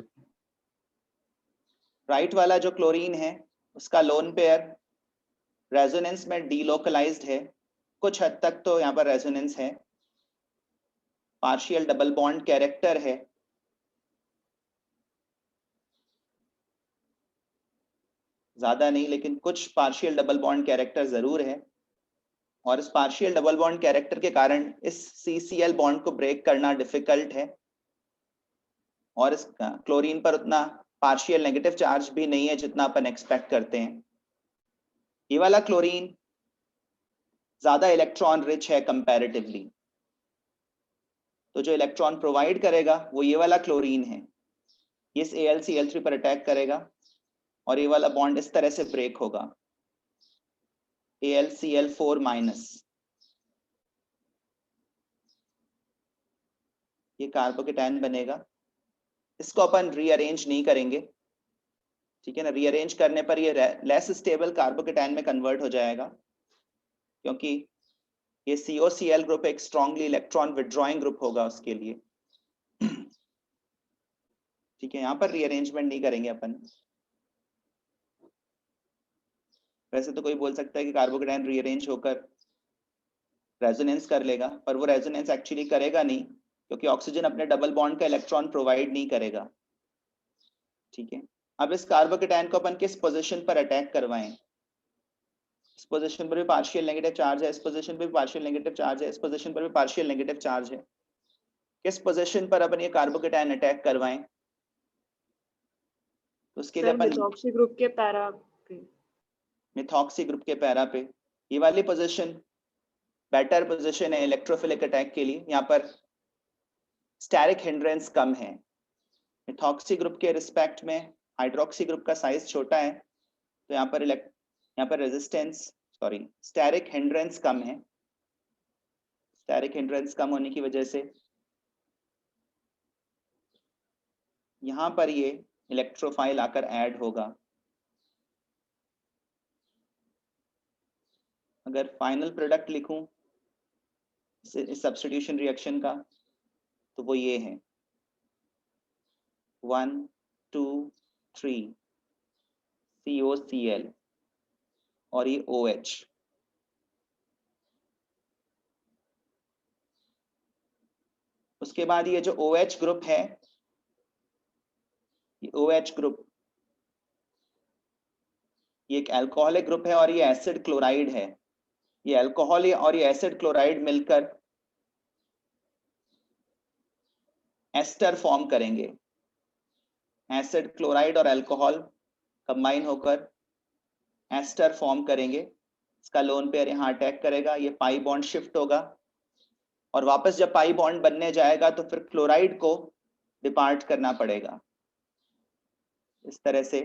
राइट वाला जो क्लोरीन है उसका लोन पेयर रेजोनेंस में डीलोकलाइज्ड है, कुछ हद तक तो यहाँ पर रेजोनेंस है, पार्शियल डबल बॉन्ड कैरेक्टर है, ज्यादा नहीं लेकिन कुछ पार्शियल डबल बॉन्ड कैरेक्टर जरूर है और इस पार्शियल डबल बॉन्ड कैरेक्टर के कारण इस CCl बॉन्ड को ब्रेक करना डिफिकल्ट है और इस क्लोरीन पर उतना पार्शियल नेगेटिव चार्ज भी नहीं है जितना अपन एक्सपेक्ट करते हैं। ये वाला क्लोरीन ज्यादा इलेक्ट्रॉन रिच है कंपैरेटिवली, तो जो इलेक्ट्रॉन प्रोवाइड करेगा वो ये वाला क्लोरीन है, ये इस AlCl3 पर अटैक करेगा और ये वाला बॉन्ड इस तरह से ब्रेक होगा, AlCl4-, ये कार्बोकेटायन बनेगा। इसको अपन रीअरेंज नहीं करेंगे, ठीक है ना, रीअरेंज करने पर ये लेस स्टेबल कार्बोकेटायन में कन्वर्ट हो जाएगा क्योंकि ये COCl ग्रुप एक स्ट्रांगली इलेक्ट्रॉन विड्रॉइंग ग्रुप होगा उसके लिए, ठीक है। यहाँ पर रीअरेंजमेंट नहीं करेंगे अपन। वैसे तो कोई बोल सकता है कि कार्बोकेटायन रीअरेंज होकर रेजोनेंस कर लेगा, पर वो रेजोनेंस एक्चुअली करेगा नहीं क्योंकि ऑक्सीजन अपने डबल बॉन्ड का इलेक्ट्रॉन प्रोवाइड नहीं करेगा, ठीक है। अब इस कार्बोकेटायन को अपन किस पोजीशन पर अटैक करवाएं? इस पोजीशन पर भी पार्शियल नेगेटिव चार्ज है, इस पोजीशन पर भी पार्शियल नेगेटिव चार्ज है, इस पोजीशन पर भी पार्शियल नेगेटिव चार्ज है। किस पोजीशन पर अपन ये कार्बोकेटायन अटैक करवाएं? तो उसके लिए अपन मिथॉक्सी ग्रुप के पैरा पे, मिथॉक्सी ग्रुप के पैरा पे, ये वाली पोजीशन बेटर पोजीशन है इलेक्ट्रोफिलिक अटैक के लिए। यहाँ पर स्टेरिक हिंड्रेंस कम है, मिथॉक्सी ग्रुप के रिस्पेक्ट में हाइड्रोक्सी ग्रुप का साइज छोटा है, तो यहाँ पर रेजिस्टेंस स्टेरिक हिंड्रेंस कम है। स्टेरिक हिंड्रेंस कम होने की वजह से यहाँ पर ये इलेक्ट्रोफाइल आकर ऐड होगा। अगर फाइनल प्रोडक्ट लिखूं इस सब्स्टिट्यूशन रिएक्शन का तो वो ये है 1 2 3 COCl और ये OH। उसके बाद ये जो OH ग्रुप है, ये OH ग्रुप ये एक अल्कोहलिक ग्रुप है और ये एसिड क्लोराइड है। ये अल्कोहल और ये एसिड क्लोराइड मिलकर एस्टर फॉर्म करेंगे। एसिड क्लोराइड और अल्कोहल कंबाइन होकर एस्टर फॉर्म करेंगे। इसका लोन पेयर यहाँ अटैक करेगा, ये पाई बॉन्ड शिफ्ट होगा और वापस जब पाई बॉन्ड बनने जाएगा तो फिर क्लोराइड को डिपार्ट करना पड़ेगा। इस तरह से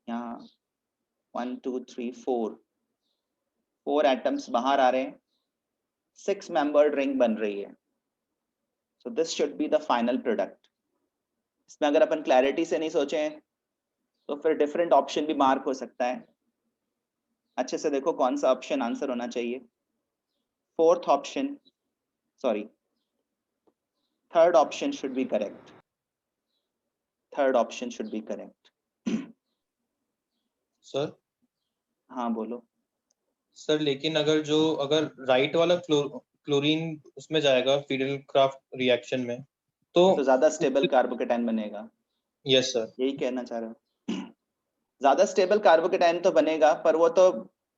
यहाँ 1 2 3 4 एटम्स बाहर आ रहे हैं, 6 मेंबर्ड रिंग बन रही है। So this should be the final product. इसमें अगर अपन क्लैरिटी से नहीं सोचे तो फिर डिफरेंट ऑप्शन भी मार्क हो सकता है। अच्छे से देखो कौन सा ऑप्शन आंसर होना चाहिए। Third option should be correct. Third option should be correct. Sir हाँ बोलो। सर लेकिन अगर राइट वाला क्लोरीन उसमें जाएगा फिडेल क्राफ्ट रिएक्शन में तो ज्यादा स्टेबल कार्बोकेटायन बनेगा। यस सर, यही कहना चाह रहे हो। ज्यादा स्टेबल कार्बोकेटायन तो बनेगा, पर वो तो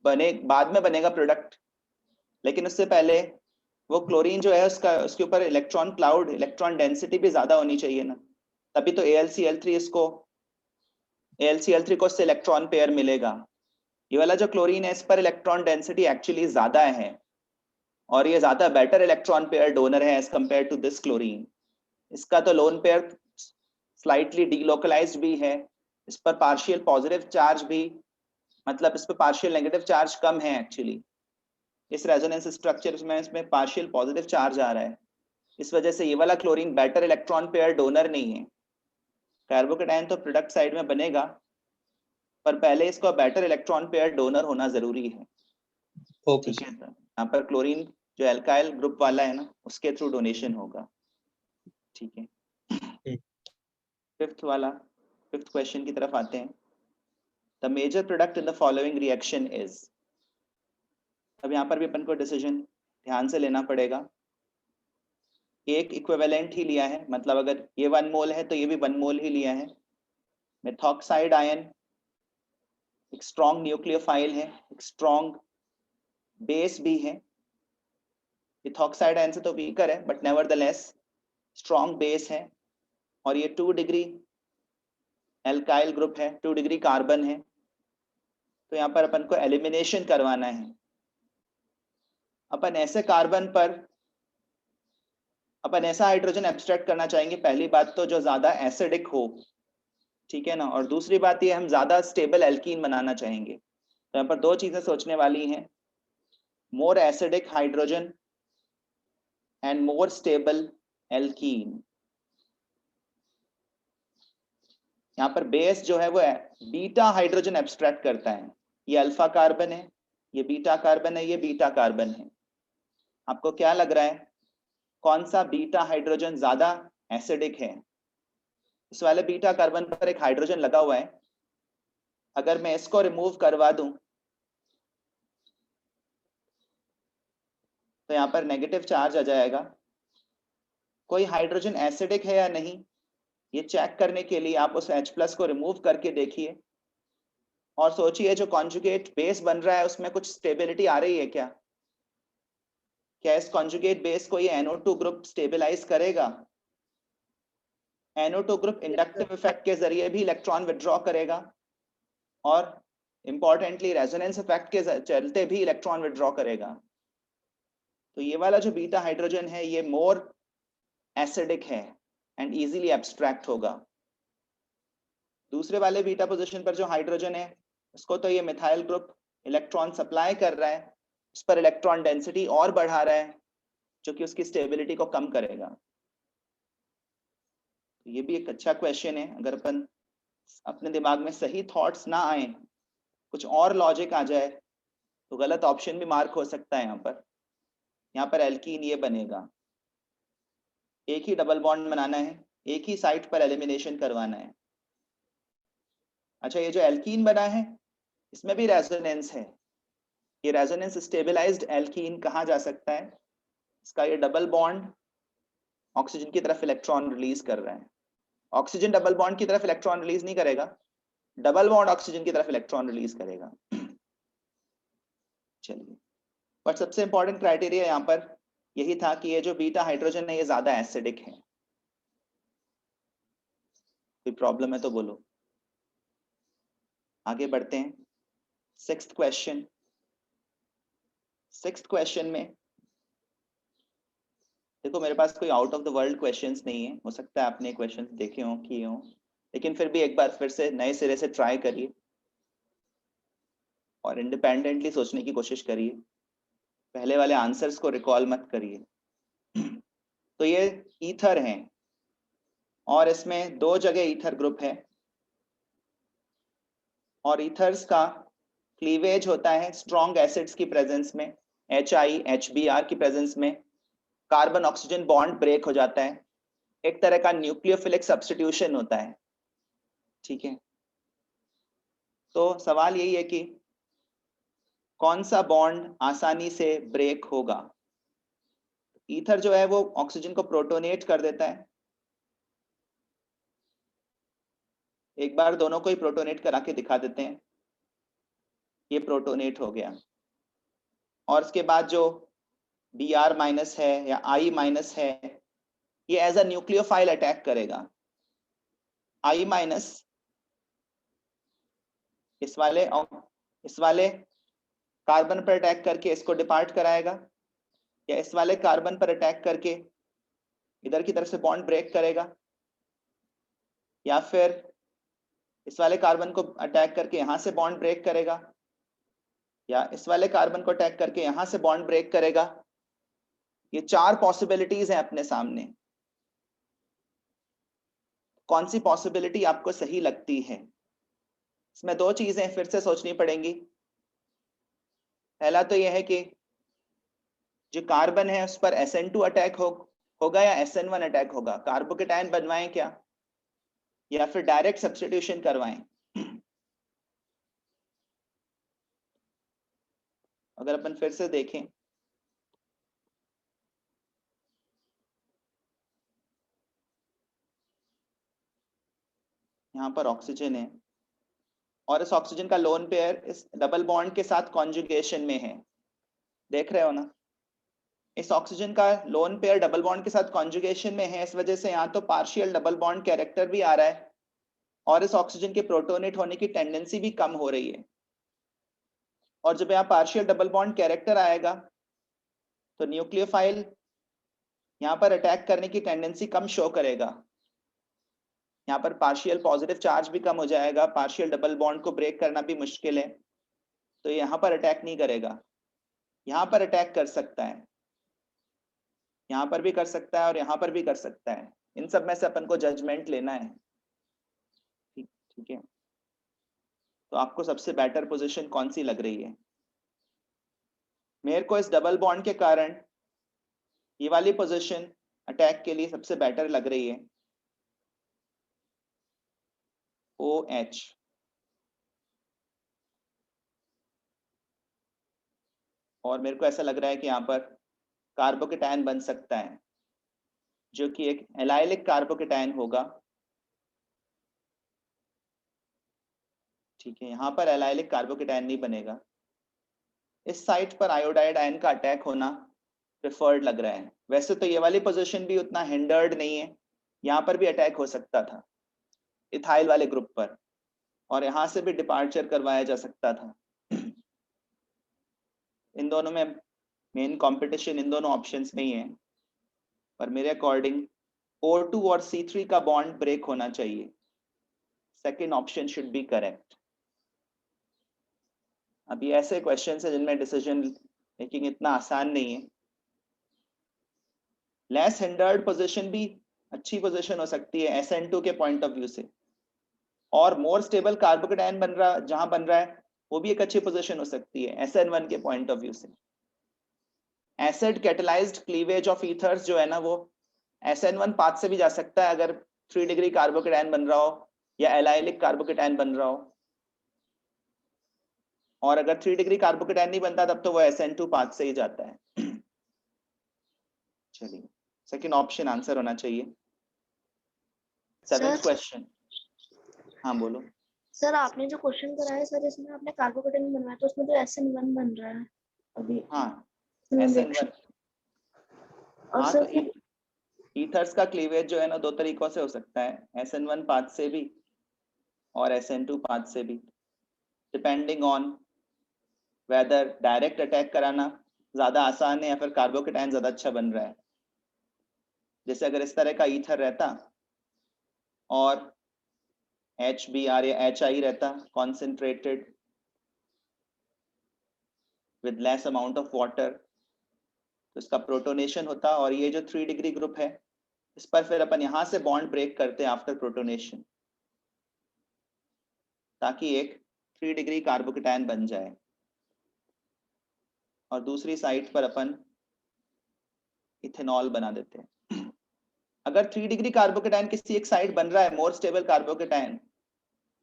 बाद में बनेगा प्रोडक्ट, लेकिन उससे पहले वो क्लोरीन जो है उसके ऊपर इलेक्ट्रॉन क्लाउड, इलेक्ट्रॉन डेंसिटी भी ज्यादा होनी चाहिए ना, तभी तो AlCl3 को उससे इलेक्ट्रॉन पेयर मिलेगा। ये वाला जो क्लोरीन है इस पर इलेक्ट्रॉन डेंसिटी एक्चुअली ज्यादा है और ये ज्यादा बेटर इलेक्ट्रॉन पेयर डोनर है as compare to this chlorine. इसका तो लोन पेयर स्लाइटली डीलोकलाइज्ड भी है, इस पर पार्शियल पॉजिटिव चार्ज भी, मतलब इस पर पार्शियल नेगेटिव चार्ज कम है एक्चुअली, इस रेजोनेंस स्ट्रक्चर में इसमें पार्शियल पॉजिटिव चार्ज आ रहा है, इस वजह से ये वाला chlorine better electron pair donor नहीं है। कार्बोकेटायन तो प्रोडक्ट साइड में बनेगा, पर पहले इसका बेटर इलेक्ट्रॉन पेयर डोनर होना जरूरी है। ओके ठीक है, तो यहाँ पर क्लोरीन जो एल्काइल ग्रुप वाला है ना, उसके थ्रू डोनेशन होगा। ठीक है, फिफ्थ क्वेश्चन की तरफ आते हैं। The major product in the following reaction is. अब यहाँ पर भी अपन को डिसीजन ध्यान से लेना पड़ेगा। एक इक्विवेलेंट ही लिया है, मतलब अगर ये 1 मोल है तो ये भी 1 मोल ही लिया है। मेथॉक्साइड आयन एक स्ट्रॉन्ग न्यूक्लियोफाइल है, एक स्ट्रॉन्ग बेस भी है। इथॉक्साइड आयन से तो वीकर है, बट नेवरदलेस स्ट्रॉन्ग बेस है, और ये 2 डिग्री एल्काइल ग्रुप है, 2 डिग्री कार्बन है। तो यहाँ पर अपन को एलिमिनेशन करवाना है। अपन ऐसे कार्बन पर अपन ऐसा हाइड्रोजन एब्स्ट्रैक्ट करना चाहेंगे, पहली बात तो जो ज्यादा एसिडिक हो, ठीक है ना, और दूसरी बात ये हम ज्यादा स्टेबल एल्कीन बनाना चाहेंगे। तो यहाँ पर 2 चीजें सोचने वाली हैं, more acidic hydrogen and more stable alkene. यहाँ पर बेस जो है वो बीटा हाइड्रोजन एब्स्ट्रैक्ट करता है। ये अल्फा कार्बन है, ये बीटा कार्बन है, ये बीटा कार्बन है। आपको क्या लग रहा है कौन सा बीटा हाइड्रोजन ज्यादा एसिडिक है? इस वाले बीटा कार्बन पर एक हाइड्रोजन लगा हुआ है, अगर मैं इसको रिमूव करवा दूं तो यहाँ पर नेगेटिव चार्ज आ जाएगा। कोई हाइड्रोजन एसिडिक है या नहीं, ये चेक करने के लिए आप उस H+ को रिमूव करके देखिए और सोचिए जो कॉन्जुगेट बेस बन रहा है उसमें कुछ स्टेबिलिटी आ रही है क्या? क्या इस कॉन्जुगेट बेस को ये NO2 ग्रुप स्टेबलाइज करेगा? NO2 ग्रुप इंडक्टिव इफेक्ट के जरिए भी इलेक्ट्रॉन विड्रॉ करेगा, और इंपॉर्टेंटली रेजोनेंस इफेक्ट के चलते भी इलेक्ट्रॉन विड्रॉ करेगा। तो ये वाला जो बीटा हाइड्रोजन है ये मोर एसिडिक है एंड इजीली एब्स्ट्रैक्ट होगा। दूसरे वाले बीटा पोजीशन पर जो हाइड्रोजन है उसको तो ये मिथाइल ग्रुप इलेक्ट्रॉन सप्लाई कर रहा है, उस पर इलेक्ट्रॉन डेंसिटी और बढ़ा रहा है, जो कि उसकी स्टेबिलिटी को कम करेगा। तो ये भी एक अच्छा क्वेश्चन है। अगर अपन अपने दिमाग में सही थॉट्स ना आए, कुछ और लॉजिक आ जाए, तो गलत ऑप्शन भी मार्क हो सकता है। यहाँ पर एल्कीन ये बनेगा। एक ही डबल बॉन्ड बनाना है, एक ही साइट पर एलिमिनेशन करवाना है। अच्छा, ये जो एल्कीन बना है इसमें भी रेजोनेंस है। ये रेजोनेंस स्टेबलाइज्ड एल्कीन कहा जा सकता है। इसका ये डबल बॉन्ड ऑक्सीजन की तरफ इलेक्ट्रॉन रिलीज कर रहा है। ऑक्सीजन डबल बॉन्ड की तरफ इलेक्ट्रॉन रिलीज नहीं करेगा, डबल बॉन्ड ऑक्सीजन की तरफ इलेक्ट्रॉन रिलीज करेगा। चलिए, बट सबसे इंपॉर्टेंट क्राइटेरिया यहाँ पर यही था कि ये जो बीटा हाइड्रोजन है ये ज्यादा एसिडिक है। कोई प्रॉब्लम है तो बोलो। आगे बढ़ते हैं। सिक्स्थ क्वेश्चन में देखो, मेरे पास कोई out of the world questions नहीं है, हो सकता है आपने क्वेश्चंस देखे हो, किए हो, लेकिन फिर भी एक बार फिर से नए सिरे से ट्राई करिए और इंडिपेंडेंटली सोचने की कोशिश करिए। पहले वाले आंसर्स को रिकॉल मत करिए। तो ये ईथर हैं और इसमें 2 जगह ईथर ग्रुप है, और ईथर्स का क्लीवेज होता है स्ट्रॉन्ग एसिड्स की प्रेजेंस में, HI HBr की प्रेजेंस में कार्बन ऑक्सीजन बॉन्ड ब्रेक हो जाता है। एक तरह का न्यूक्लियोफिलिक सब्स्टिट्यूशन होता है। ठीक है, तो सवाल यही है कि कौन सा बॉन्ड आसानी से ब्रेक होगा? ईथर जो है वो ऑक्सीजन को प्रोटोनेट कर देता है। एक बार दोनों को ही प्रोटोनेट करा के दिखा देते हैं। ये प्रोटोनेट हो गया, और इसके बाद जो Br- है या I- है, ये एज अ न्यूक्लियोफाइल अटैक करेगा। I- इस वाले कार्बन पर अटैक करके इसको डिपार्ट कराएगा, या इस वाले कार्बन पर अटैक करके इधर की तरफ से बॉन्ड ब्रेक करेगा। या फिर इस वाले कार्बन को अटैक करके यहां से बॉन्ड ब्रेक करेगा, या इस वाले कार्बन को अटैक करके यहां से बॉन्ड ब्रेक करेगा। ये 4 पॉसिबिलिटीज हैं अपने सामने। कौन सी पॉसिबिलिटी आपको सही लगती है? इसमें 2 चीजें फिर से सोचनी पड़ेंगी। पहला तो यह है कि जो कार्बन है उस पर SN2 अटैक होगा या SN1 अटैक होगा। कार्बोकेटायन बनवाएं क्या, या फिर डायरेक्ट सब्स्टिट्यूशन करवाएं? अगर अपन फिर से देखें, यहाँ पर ऑक्सीजन है और इस ऑक्सीजन का लोन पेयर इस डबल बॉन्ड के साथ कॉन्जुगेशन में है। देख रहे हो ना, इस ऑक्सीजन का लोन पेयर डबल बॉन्ड के साथ कॉन्जुगेशन में है। इस वजह से यहाँ तो पार्शियल डबल बॉन्ड कैरेक्टर भी आ रहा है और इस ऑक्सीजन के प्रोटोनेट होने की टेंडेंसी भी कम हो रही है। और जब यहाँ पार्शियल डबल बॉन्ड कैरेक्टर आएगा तो न्यूक्लियोफाइल यहाँ पर अटैक करने की टेंडेंसी कम शो करेगा। यहाँ पर पार्शियल पॉजिटिव चार्ज भी कम हो जाएगा, पार्शियल डबल बॉन्ड को ब्रेक करना भी मुश्किल है, तो यहाँ पर अटैक नहीं करेगा। यहाँ पर अटैक कर सकता है, यहाँ पर भी कर सकता है और यहाँ पर भी कर सकता है। इन सब में से अपन को जजमेंट लेना है। ठीक है, तो आपको सबसे बेटर पोजीशन कौन सी लग रही है? मेरे को इस डबल बॉन्ड के कारण ये वाली पोजीशन अटैक के लिए सबसे बेटर लग रही है, OH। और मेरे को ऐसा लग रहा है कि यहाँ पर कार्बोकेटायन बन सकता है जो कि एक एलाइलिक कार्बोकेटायन होगा। ठीक है, यहाँ पर एलाइलिक कार्बोकेटायन नहीं बनेगा। इस साइट पर आयोडाइड आयन का अटैक होना प्रेफर्ड लग रहा है। वैसे तो ये वाली पोजीशन भी उतना हिंडर्ड नहीं है, यहाँ पर भी अटैक हो सकता था इथाइल वाले ग्रुप पर, और यहाँ से भी डिपार्चर करवाया जा सकता था। इन दोनों में मेन कंपटीशन इन दोनों ऑप्शंस में ही है, पर मेरे अकॉर्डिंग O2 और C3 का बॉन्ड ब्रेक होना चाहिए। Second option should be correct. अभी ऐसे क्वेश्चन है जिनमें डिसीजन मेकिंग इतना आसान नहीं है। लेस हिंडर्ड पोजीशन भी अच्छी पोजीशन हो सकती है SN2 के पॉइंट ऑफ व्यू से, और मोर स्टेबल कार्बोकेटायन जहां बन रहा है वो भी एक अच्छी पोजीशन हो सकती है SN1 के पॉइंट ऑफ व्यू से। Acid catalysed cleavage of ethers जो है ना, वो SN1 पाथ से भी जा सकता है अगर 3 डिग्री कार्बोकेटायन बन रहा हो या एलाइलिक कार्बोकेटायन बन रहा हो। और अगर 3 डिग्री कार्बोकेटायन नहीं बनता तब तो वो SN2 पाथ से ही जाता है। चलिए, सेकंड ऑप्शन आंसर होना चाहिए। 7th question. हाँ बोलो सर, आपने जो क्वेश्चन कराया सर, इसमें आपने कार्बोकेटायन बनवाया तो उसमें तो SN1 बन रहा है अभी। हाँ, मैंने SN1। और हाँ, सर तो ईथर्स का क्लीवेज जो है ना 2 तरीकों से हो सकता है, SN1 पाथ से भी और SN2 पाथ से भी, depending on whether direct attack कराना ज्यादा आसान है या फिर कार्बोकेटायन ज्यादा अच्छा बन रहा है। जैसे अगर इस तरह का ईथर रहता और HBr या HI रहता concentrated with less amount of water, तो इसका प्रोटोनेशन होता, और ये जो 3 डिग्री ग्रुप है इस पर फिर अपन यहां से बॉन्ड ब्रेक करते हैं आफ्टर प्रोटोनेशन, ताकि एक 3 डिग्री कार्बोकेटायन बन जाए। और दूसरी साइड पर अपन इथेनॉल बना देते हैं। अगर 3 डिग्री कार्बोकेटायन किसी एक साइड बन रहा है मोर स्टेबल कार्बोकेटायन,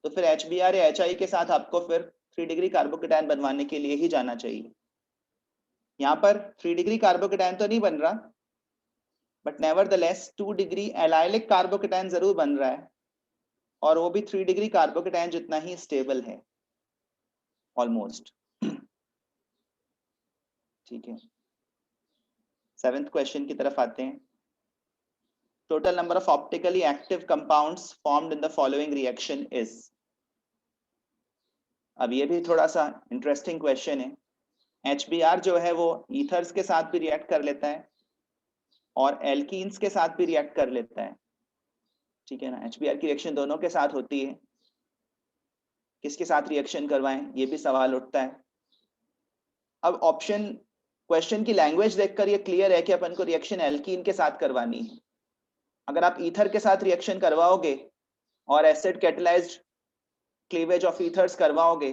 तो फिर HBr या HI के साथ आपको फिर 3 डिग्री कार्बोकेटायन बनवाने के लिए ही जाना चाहिए। यहाँ पर 3 डिग्री कार्बोकेटायन तो नहीं बन रहा, but nevertheless 2 degree allylic carbocation जरूर बन रहा है, और वो भी 3 डिग्री कार्बोकेटायन जितना ही स्टेबल है ऑलमोस्ट। ठीक है, 7th क्वेश्चन की तरफ आते हैं। Total number of optically active compounds formed in the following reaction is. अब ये भी थोड़ा सा इंटरेस्टिंग क्वेश्चन है। HBr जो है वो ईथर्स के साथ भी रिएक्ट कर लेता है और एल्कीन्स के साथ भी रिएक्ट कर लेता है। ठीक है ना, HBr की रिएक्शन दोनों के साथ होती है, किसके साथ रिएक्शन करवाएं ये भी सवाल उठता है। अब ऑप्शन क्वेश्चन की लैंग्वेज देखकर ये क्लियर है कि अपन को रिएक्शन एल्कीन के साथ करवानी है। अगर आप ईथर के साथ रिएक्शन करवाओगे और acid catalysed cleavage of ethers करवाओगे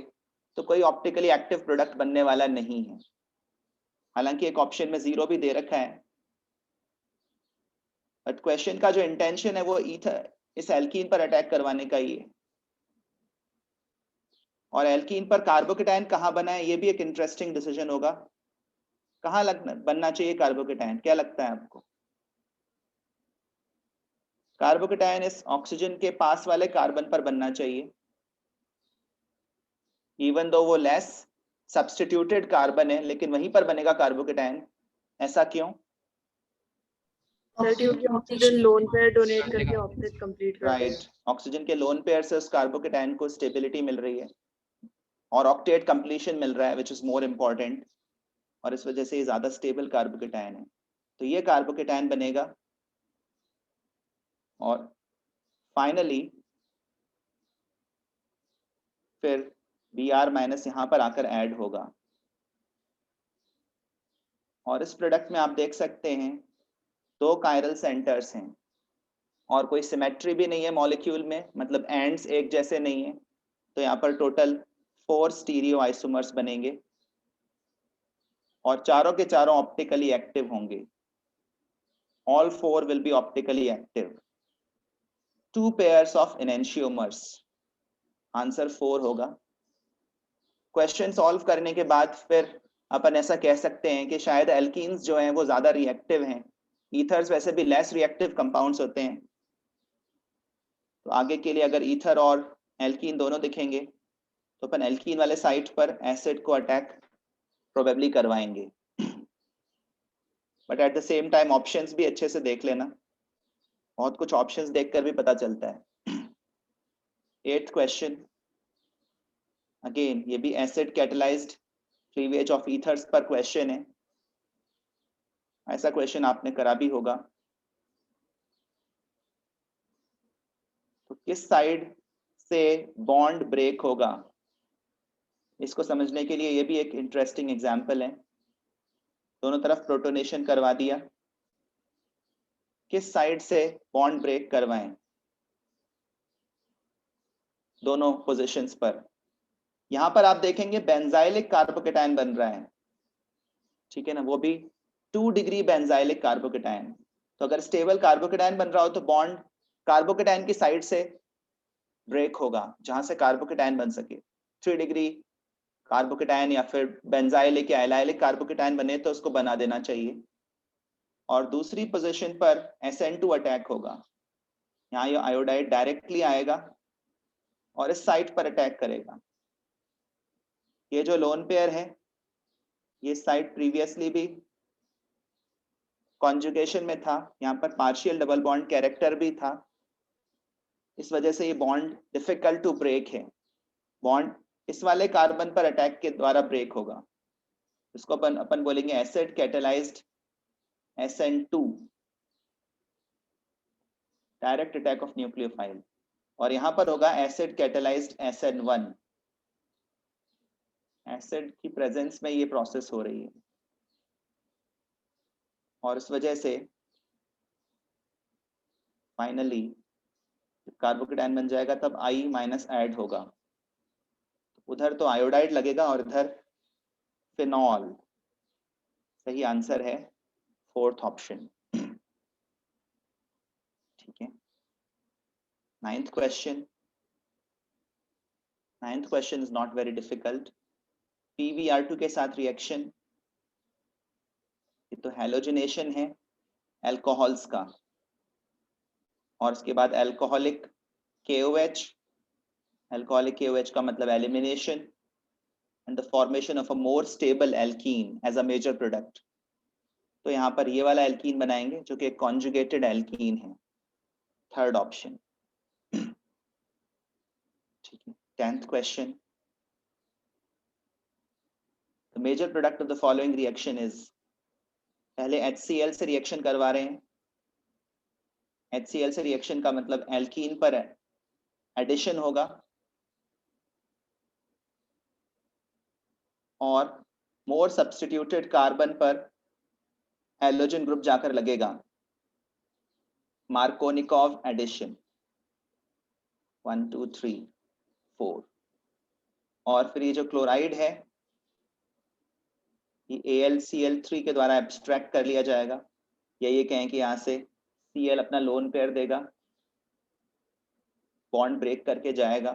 तो कोई ऑप्टिकली एक्टिव प्रोडक्ट बनने वाला नहीं है। हालांकि एक ऑप्शन में 0 भी दे रखा है, बट क्वेश्चन का जो इंटेंशन है वो ईथर इस एल्कीन पर अटैक करवाने का ही है। और एल्कीन पर कार्बोकेटायन कहाँ बना है ये भी एक इंटरेस्टिंग डिसीजन होगा। कहाँ बनना चाहिए कार्बोकेटायन, क्या लगता है आपको? कार्बोकेटायन इस ऑक्सीजन के पास वाले कार्बन पर बनना चाहिए, इवन दो वो लेस सब्स्टिट्यूटेड कार्बन है, लेकिन वहीं पर बनेगा कार्बोकेटायन। ऐसा क्यों? सर क्योंकि ऑक्सीजन लोन पेयर डोनेट करके ऑक्टेट कंप्लीट कर रही है। राइट, ऑक्सीजन के लोन पेयर से उस कार्बोकेटायन को स्टेबिलिटी मिल रही है और ऑक्टेट कंप्लीशन मिल रहा है, विच इज मोर इम्पोर्टेंट, और इस वजह से ये ज्यादा स्टेबल कार्बोकेटायन है। तो ये कार्बोकेटायन बनेगा। और फाइनली फिर Br माइनस यहाँ पर आकर ऐड होगा, और इस प्रोडक्ट में आप देख सकते हैं 2 कायरल सेंटर्स हैं और कोई सिमेट्री भी नहीं है मॉलिक्यूल में, मतलब एंड्स एक जैसे नहीं है। तो यहाँ पर टोटल 4 स्टीरियो आइसोमर्स बनेंगे और चारों के चारों ऑप्टिकली एक्टिव होंगे। All 4 will be optically active. 2 pairs of enantiomers, answer 4 होगा। क्वेश्चन सॉल्व करने के बाद फिर अपन ऐसा कह सकते हैं कि शायद एल्कीन्स जो हैं वो ज्यादा रिएक्टिव हैं, ईथर्स वैसे भी लेस रिएक्टिव कंपाउंड्स होते हैं। तो आगे के लिए अगर ईथर और एल्कीन दोनों दिखेंगे तो अपन एल्कीन वाले साइट पर एसिड को अटैक प्रोबेबली करवाएंगे। But at the same time options भी अच्छे से देख लेना, बहुत कुछ ऑप्शंस देखकर भी पता चलता है। 8th क्वेश्चन, अगेन ये भी acid catalysed cleavage of ethers पर क्वेश्चन है। ऐसा क्वेश्चन आपने करा भी होगा। तो किस साइड से बॉन्ड ब्रेक होगा, इसको समझने के लिए ये भी एक इंटरेस्टिंग एग्जांपल है। दोनों तरफ प्रोटोनेशन करवा दिया, किस साइड से बॉन्ड ब्रेक करवाएं दोनों पोजीशंस पर। यहां पर आप देखेंगे बेंजाइलिक कार्बोकेटायन बन रहा है, ठीक है ना, वो भी 2 डिग्री बेंजाइलिक कार्बोकेटायन। तो अगर स्टेबल कार्बोकेटायन बन रहा हो तो बॉन्ड कार्बोकेटायन की साइड से ब्रेक होगा जहां से कार्बोकेटायन बन सके। 3 डिग्री कार्बोकेटायन या फिर बेंजाइलिक या एलाइलिक कार्बोकेटायन बने तो उसको बना देना चाहिए। और दूसरी पोजीशन पर SN2 अटैक होगा, यहाँ ये आयोडाइड डायरेक्टली आएगा और इस साइट पर अटैक करेगा। ये जो लोन पेयर है ये साइट प्रीवियसली भी कॉन्जुगेशन में था, यहाँ पर पार्शियल डबल बॉन्ड कैरेक्टर भी था, इस वजह से ये बॉन्ड डिफिकल्ट टू ब्रेक है। बॉन्ड इस वाले कार्बन पर अटैक के द्वारा ब्रेक होगा, इसको अपन बोलेंगे acid catalysed SN2, direct attack of nucleophile. और यहाँ पर होगा एसिड कैटलाइज्ड SN1, एसिड की प्रेजेंस में ये प्रोसेस हो रही है और इस वजह से फाइनली कार्बोकेटायन बन जाएगा, तब I माइनस ऐड होगा। उधर तो आयोडाइड लगेगा और इधर फिनॉल। सही आंसर है 4th ऑप्शन। ठीक है, 9th question. 9th question is not very difficult. PbR2 के साथ रिएक्शन, ये तो हैलोजिनेशन है एल्कोहल्स का, और उसके बाद एल्कोहलिक KOH, एल्कोहलिक KOH का मतलब elimination and the formation of a more stable alkene as a major product. तो यहाँ पर ये वाला एल्कीन बनाएंगे जो कि एक कॉन्जुगेटेड एल्कीन है, 3rd ऑप्शन। ठीक है, 10th question, the major product of the following reaction is, पहले HCl से रिएक्शन करवा रहे हैं, HCl से रिएक्शन का मतलब एल्कीन पर एडिशन होगा और मोर सब्स्टिट्यूटेड कार्बन पर हैलोजन ग्रुप जाकर लगेगा, मार्कोनिकॉव एडिशन 1 2 3 4। और फिर ये जो क्लोराइड है ये AlCl3 के द्वारा एब्स्ट्रैक्ट कर लिया जाएगा, या ये कहें कि यहाँ से Cl अपना लोन पेयर देगा, बॉन्ड ब्रेक करके जाएगा,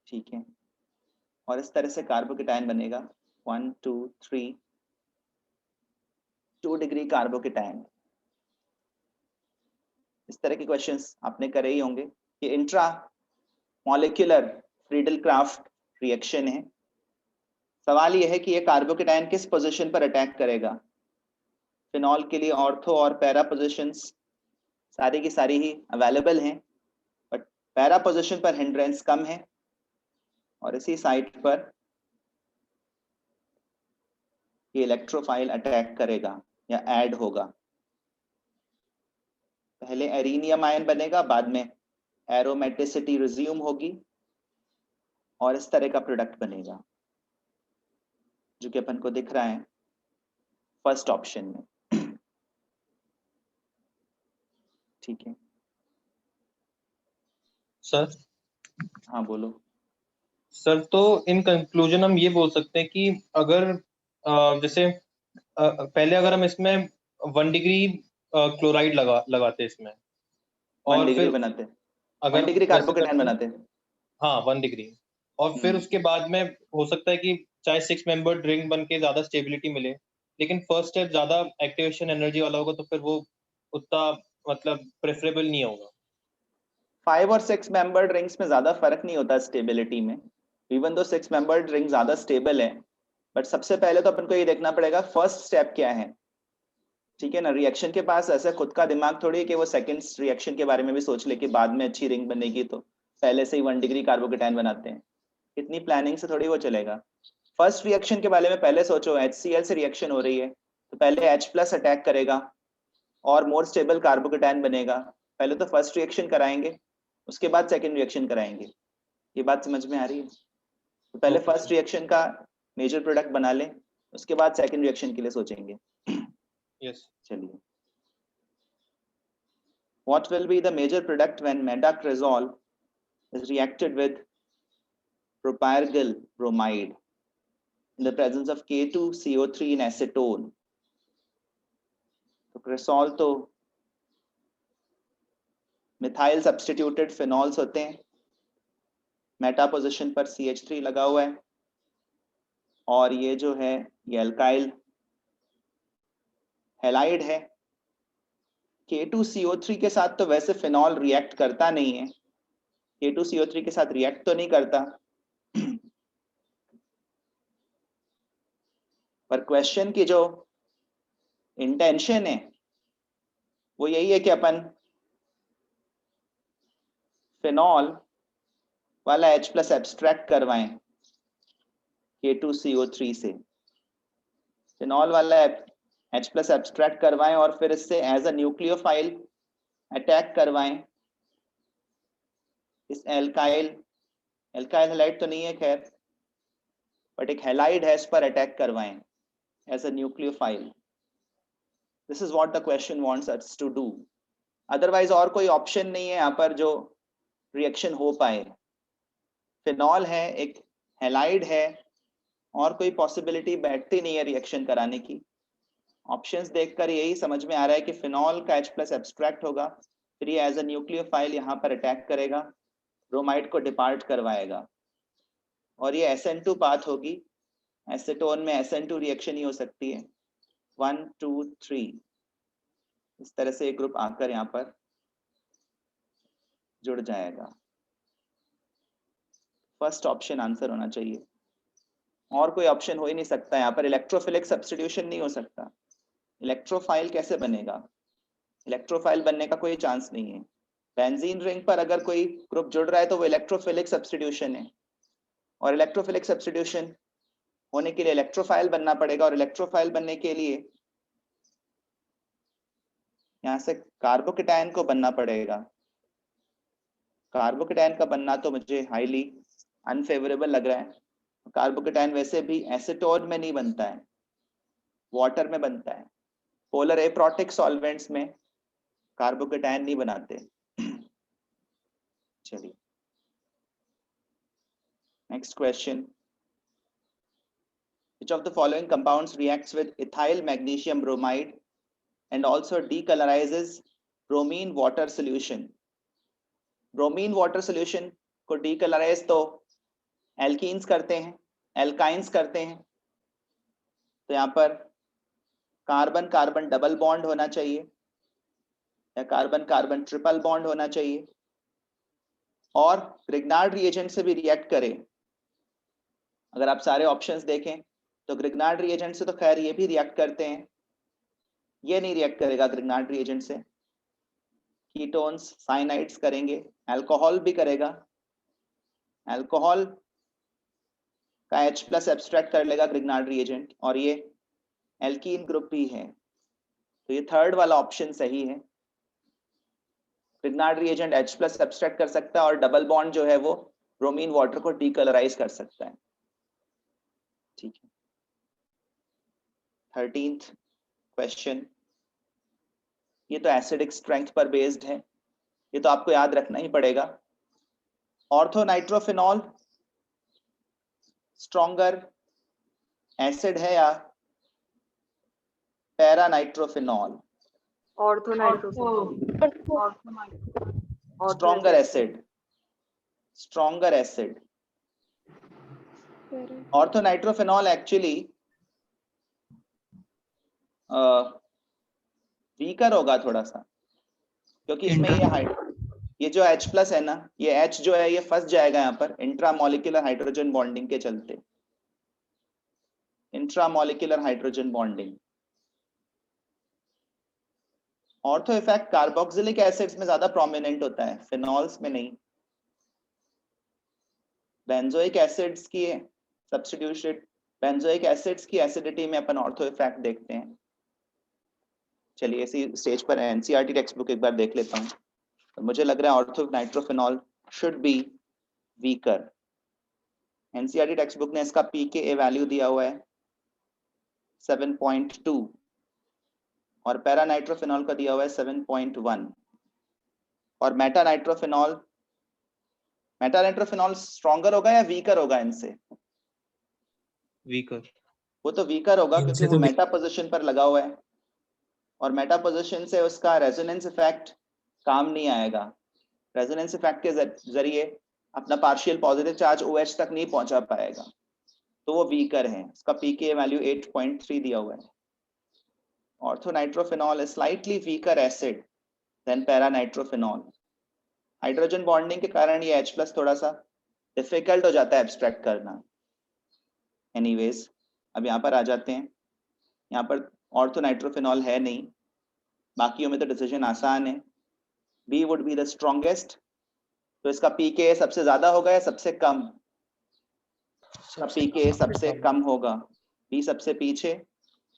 ठीक है। और इस तरह से कार्बोकेटायन बनेगा 1 2 3 2 डिग्री कार्बोकेटायन। इस तरह के क्वेश्चंस आपने करे ही होंगे। ये इंट्रा मॉलिक्यूलर फ्रीडल-क्राफ्ट रिएक्शन है। सवाल यह है कि ये कार्बोकेटायन किस पोजीशन पर अटैक करेगा। फिनॉल के लिए ऑर्थो और पैरा पोजीशंस सारी की सारी ही अवेलेबल हैं, बट पैरा पोजीशन पर हिंड्रेंस कम है और इसी साइट पर ये इलेक्ट्रोफाइल अटैक करेगा या ऐड होगा। पहले एरिनियम आयन बनेगा, बाद में एरोमेटिसिटी रिज्यूम होगी और इस तरह का प्रोडक्ट बनेगा जो कि अपन को दिख रहा है फर्स्ट ऑप्शन में, ठीक है। सर हाँ बोलो। सर तो इन कंक्लूजन हम ये बोल सकते हैं कि अगर जैसे पहले अगर हम इसमें 1 डिग्री क्लोराइड लगाते इसमें 1 और डिग्री फिर बनाते, 1 अगर डिग्री वैसे कार्बोकेटायन करते हैं, बनाते। हाँ 1 डिग्री, और फिर उसके बाद में हो सकता है कि चाहे 6 मेंबर ड्रिंक बन के ज्यादा स्टेबिलिटी मिले, लेकिन फर्स्ट स्टेप ज्यादा एक्टिवेशन एनर्जी वाला होगा तो फिर वो उतना मतलब प्रेफरेबल नहीं होगा। 5 और 6 मेंबर्ड रिंग्स में ज्यादा फर्क नहीं होता स्टेबिलिटी में, इवन दो 6 मेंबर्ड रिंग ज्यादा स्टेबल है, बट सबसे पहले तो अपन को ये देखना पड़ेगा फर्स्ट स्टेप क्या है, ठीक है ना। रिएक्शन के पास ऐसा खुद का दिमाग थोड़ी है कि वो सेकंड रिएक्शन के बारे में भी सोच ले कि बाद में अच्छी रिंग बनेगी तो पहले से ही 1 डिग्री कार्बोकेटायन बनाते हैं। इतनी प्लानिंग से थोड़ी वो चलेगा। फर्स्ट रिएक्शन के बारे में पहले सोचो, HCl से रिएक्शन हो रही है तो पहले H+ अटैक करेगा और मोर स्टेबल कार्बोकेटायन बनेगा। पहले तो फर्स्ट रिएक्शन कराएंगे, उसके बाद सेकंड रिएक्शन कराएंगे। ये बात समझ में आ रही है? तो पहले Okay, फर्स्ट sir. रिएक्शन का मेजर प्रोडक्ट बना लें, उसके बाद सेकंड रिएक्शन के लिए सोचेंगे। Yes. चलिए, what will be the major product when metacresol is reacted with propyryl bromide in the presence of K2CO3 in acetone? तो क्रेसॉल तो मिथाइल सब्स्टिट्यूटेड फिनॉल्स होते हैं, मेटा पोजीशन पर CH3 लगा हुआ है और ये जो है ये अल्काइल हैलाइड है। K2CO3 के साथ तो वैसे फिनॉल रिएक्ट करता नहीं है, K2CO3 के साथ रिएक्ट तो नहीं करता, पर क्वेश्चन की जो इंटेंशन है वो यही है कि अपन फिनॉल वाला H+ एब्स्ट्रैक्ट करवाएं K2CO3 से, फिनॉल वाला H+ एब्स्ट्रैक्ट करवाएं और फिर इससे एज अ न्यूक्लियोफाइल अटैक करवाएं इस एल्काइल हैलाइड तो नहीं है खैर, बट एक हैलाइड है, इस पर अटैक करवाएं as a nucleophile. This is what the question wants us to do. Otherwise और कोई ऑप्शन नहीं है यहाँ पर जो रिएक्शन हो पाए। फिनॉल है, एक हैलाइड है, और कोई पॉसिबिलिटी बैठती नहीं है रिएक्शन कराने की। ऑप्शंस देखकर यही समझ में आ रहा है कि फिनॉल का H+ एब्स्ट्रैक्ट होगा, फिर ये एज अ न्यूक्लियोफाइल यहाँ पर अटैक करेगा, ब्रोमाइड को डिपार्ट करवाएगा और ये SN2 पाथ होगी। एसीटोन में SN2 रिएक्शन ही हो सकती है। 1 2 3 इस तरह से एक ग्रुप आकर यहाँ पर जुड़ जाएगा। फर्स्ट ऑप्शन आंसर होना चाहिए, और कोई ऑप्शन हो ही नहीं सकता। यहाँ पर इलेक्ट्रोफिलिक सब्स्टिट्यूशन नहीं हो सकता। इलेक्ट्रोफाइल कैसे बनेगा? इलेक्ट्रोफाइल बनने का कोई चांस नहीं है। बेंजीन रिंग पर अगर कोई ग्रुप जुड़ रहा है तो वो इलेक्ट्रोफिलिक सब्स्टिट्यूशन है, और इलेक्ट्रोफिलिक सब्स्टिट्यूशन होने के लिए इलेक्ट्रोफाइल बनना पड़ेगा, और इलेक्ट्रोफाइल बनने के लिए यहाँ से कार्बोकेटायन को बनना पड़ेगा। कार्बोकेटायन का बनना तो मुझे हाईली अनफेवरेबल लग रहा है। कार्बोकेटायन वैसे भी एसीटोन में नहीं बनता है, वाटर में बनता है। पोलर एप्रोटिक सॉल्वेंट्स में कार्बोकेटायन नहीं बनाते। चलिए next question, which of the following compounds reacts with ethyl magnesium bromide and also decolorizes bromine water solution? Bromine water solution को डीकलराइज तो एल्कीन्स करते हैं, एल्काइंस करते हैं। तो यहाँ पर कार्बन कार्बन डबल बॉन्ड होना चाहिए या कार्बन कार्बन ट्रिपल बॉन्ड होना चाहिए। और ग्रिग्नार्ड रिएजेंट से भी रिएक्ट करे। अगर आप सारे ऑप्शंस देखें तो ग्रिग्नार्ड रिएजेंट से तो खैर ये भी रिएक्ट करते हैं, ये नहीं रिएक्ट करेगा ग्रिग्नार्ड रिएजेंट से। कीटोन्स साइनाइड्स करेंगे, अल्कोहल भी करेगा। अल्कोहल का H+ एब्स्ट्रैक्ट कर लेगा ग्रिग्नार्ड रिएजेंट, और ये एल्कीन ग्रुप भी है। तो ये थर्ड वाला ऑप्शन सही है। ग्रिग्नार्ड रिएजेंट H+ एब्स्ट्रैक्ट कर सकता है और डबल बॉन्ड जो है वो ब्रोमीन वाटर को डीकलराइज कर सकता है। ठीक है। 13th क्वेश्चन, ये तो एसिडिक स्ट्रेंथ पर बेस्ड है, ये तो आपको याद रखना ही पड़ेगा। ऑर्थोनाइट्रोफिनॉल स्ट्रॉन्गर एसिड है या paranitrophenol? Stronger acid, stronger acid. Orthonitrophenol actually weaker होगा थोड़ा सा, क्योंकि इसमें ये जो H+ है ना, ये H जो है ये फंस जाएगा यहाँ पर इंट्रामोलिकुलर हाइड्रोजन बॉन्डिंग के चलते। Intramolecular hydrogen bonding. Ortho effect carboxylic acids में ज्यादा प्रोमिनेंट होता है, फिनॉल्स में नहीं। बेंजोइक एसिड्स की सब्स्टिट्यूशन, बेंजोइक एसिड्स की एसिडिटी में अपन ऑर्थो इफेक्ट देखते हैं। चलिए इसी स्टेज पर एनसीईआरटी टेक्स्ट बुक एक बार देख लेता हूँ। तो मुझे लग रहा है orthonitrophenol should be weaker. NCERT text book ने इसका पीके वैल्यू दिया हुआ है 7.2 और पैरानाइट्रोफिनॉल का दिया हुआ है 7.1। और मेटानाइट्रोफिनॉल स्ट्रॉन्गर होगा या वीकर होगा इनसे? वीकर। वो तो वीकर होगा क्योंकि वो मेटा पोजीशन पर लगा हुआ है, और मेटा पोजीशन से उसका रेजोनेंस इफेक्ट काम नहीं आएगा। रेजोनेंस इफेक्ट के जरिए अपना पार्शियल पॉजिटिव चार्ज OH तक नहीं पहुंचा पाएगा, तो वो वीकर है। उसका पीके वैल्यू 8.3 दिया हुआ है। Orthonitrophenol is slightly weaker acid than paranitrophenol. Hydrogen bonding के कारण ये H+ थोड़ा सा डिफिकल्ट हो जाता है एब्स्ट्रैक्ट करना। एनीवेज, अब यहाँ पर आ जाते हैं। यहाँ पर ऑर्थोनाइट्रोफिनॉल है नहीं, बाकियों में तो डिसीजन आसान है। B would be the strongest. तो इसका पीके सबसे ज्यादा होगा या सबसे कम? पीके सबसे कम होगा। बी सबसे पीछे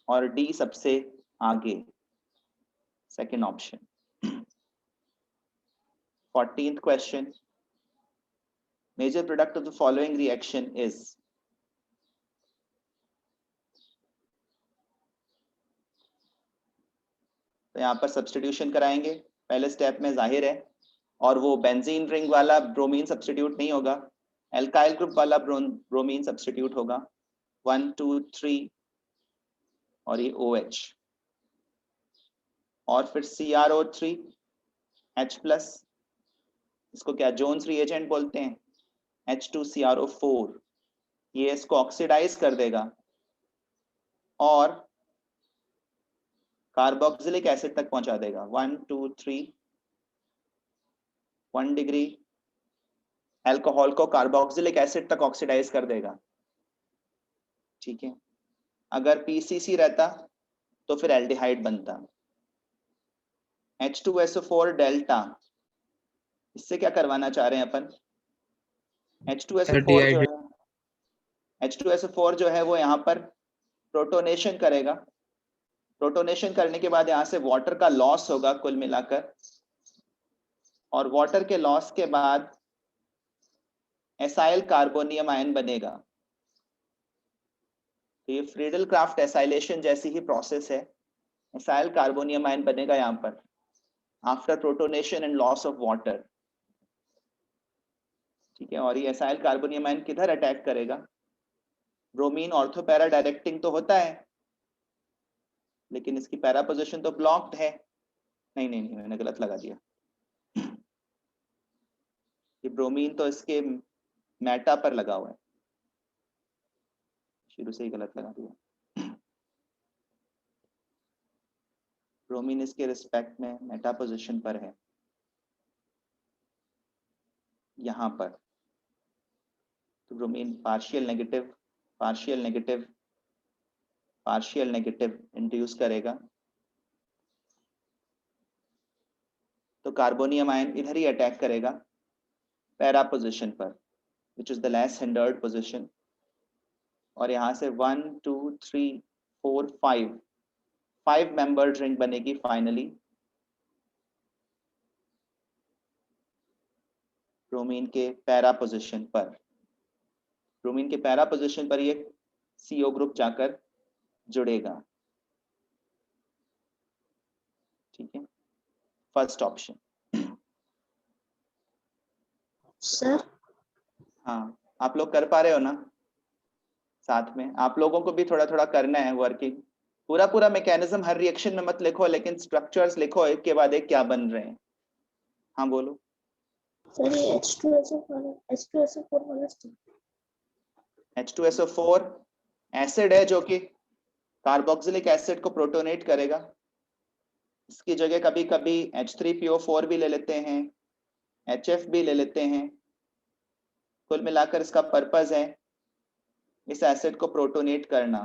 और डी सबसे आगे, second option. 14th question, major product of the following reaction is? तो यहाँ पर सब्स्टिट्यूशन कराएंगे पहले स्टेप में, जाहिर है। और वो बेंजीन रिंग वाला ब्रोमीन सब्स्टिट्यूट नहीं होगा, एल्काइल ग्रुप वाला ब्रोमीन सब्स्टिट्यूट होगा। 1 2 3 और ये OH, और फिर CrO3 H+, इसको क्या जोन्स रिएजेंट बोलते हैं, H2CrO4, ये इसको ऑक्सीडाइज कर देगा और कार्बोक्सिलिक एसिड तक पहुंचा देगा। 1 2 3 1 डिग्री अल्कोहल को कार्बोक्सिलिक एसिड तक ऑक्सीडाइज कर देगा। ठीक है। अगर PCC रहता तो फिर एल्डिहाइड बनता। H2SO4 डेल्टा, इससे क्या करवाना चाह रहे हैं अपन? H2SO4 जो है वो यहाँ पर प्रोटोनेशन करेगा प्रोटोनेशन करने के बाद यहाँ से वाटर का लॉस होगा कुल मिलाकर, और वाटर के लॉस के बाद एसाइल कार्बोनियम आयन बनेगा। तो ये फ्रीडल क्राफ्ट एसाइलेशन जैसी ही प्रोसेस है, एसाइल कार्बोनियम आयन बनेगा यहाँ पर after protonation and loss of water. ठीक है, और ये एसाइल कार्बोनियम आयन किधर अटैक करेगा? ब्रोमीन ऑर्थो पैरा डायरेक्टिंग तो होता है, लेकिन इसकी पैरा पोजीशन तो ब्लॉक्ड है। नहीं नहीं नहीं, मैंने गलत लगा दिया। ये ब्रोमीन तो इसके मेटा पर लगा हुआ है, शुरू से ही गलत लगा दिया। ब्रोमीन इसके रिस्पेक्ट में मेटा पोजीशन पर है, यहाँ पर। तो bromine partial negative partial negative partial negative induce करेगा, तो कार्बोनियम आयन इधर ही अटैक करेगा पैरा पोजीशन पर, which is the less hindered position. और यहाँ से 1 2 3 4 5 मेंबर्ड रिंग बनेगी फाइनली। ब्रोमीन के पैरा पोजीशन पर, ब्रोमीन के पैरा पोजीशन पर ये CO ग्रुप जाकर जुड़ेगा। ठीक है, फर्स्ट ऑप्शन। सर हाँ, आप लोग कर पा रहे हो ना? साथ में आप लोगों को भी थोड़ा थोड़ा करना है वर्किंग। पूरा पूरा मैकेनिज्म हर रिएक्शन में मत लिखो, लेकिन स्ट्रक्चर्स लिखो एक के बाद एक क्या बन रहे हैं। हाँ बोलो। सर ये H2SO4 वाला H2SO4 एसिड है जो कि कार्बोक्सिलिक एसिड को प्रोटोनेट करेगा। इसकी जगह कभी कभी H3PO4 भी ले लेते हैं, HF भी ले लेते हैं। कुल मिलाकर इसका पर्पस है इस एसिड को प्रोटोनेट करना।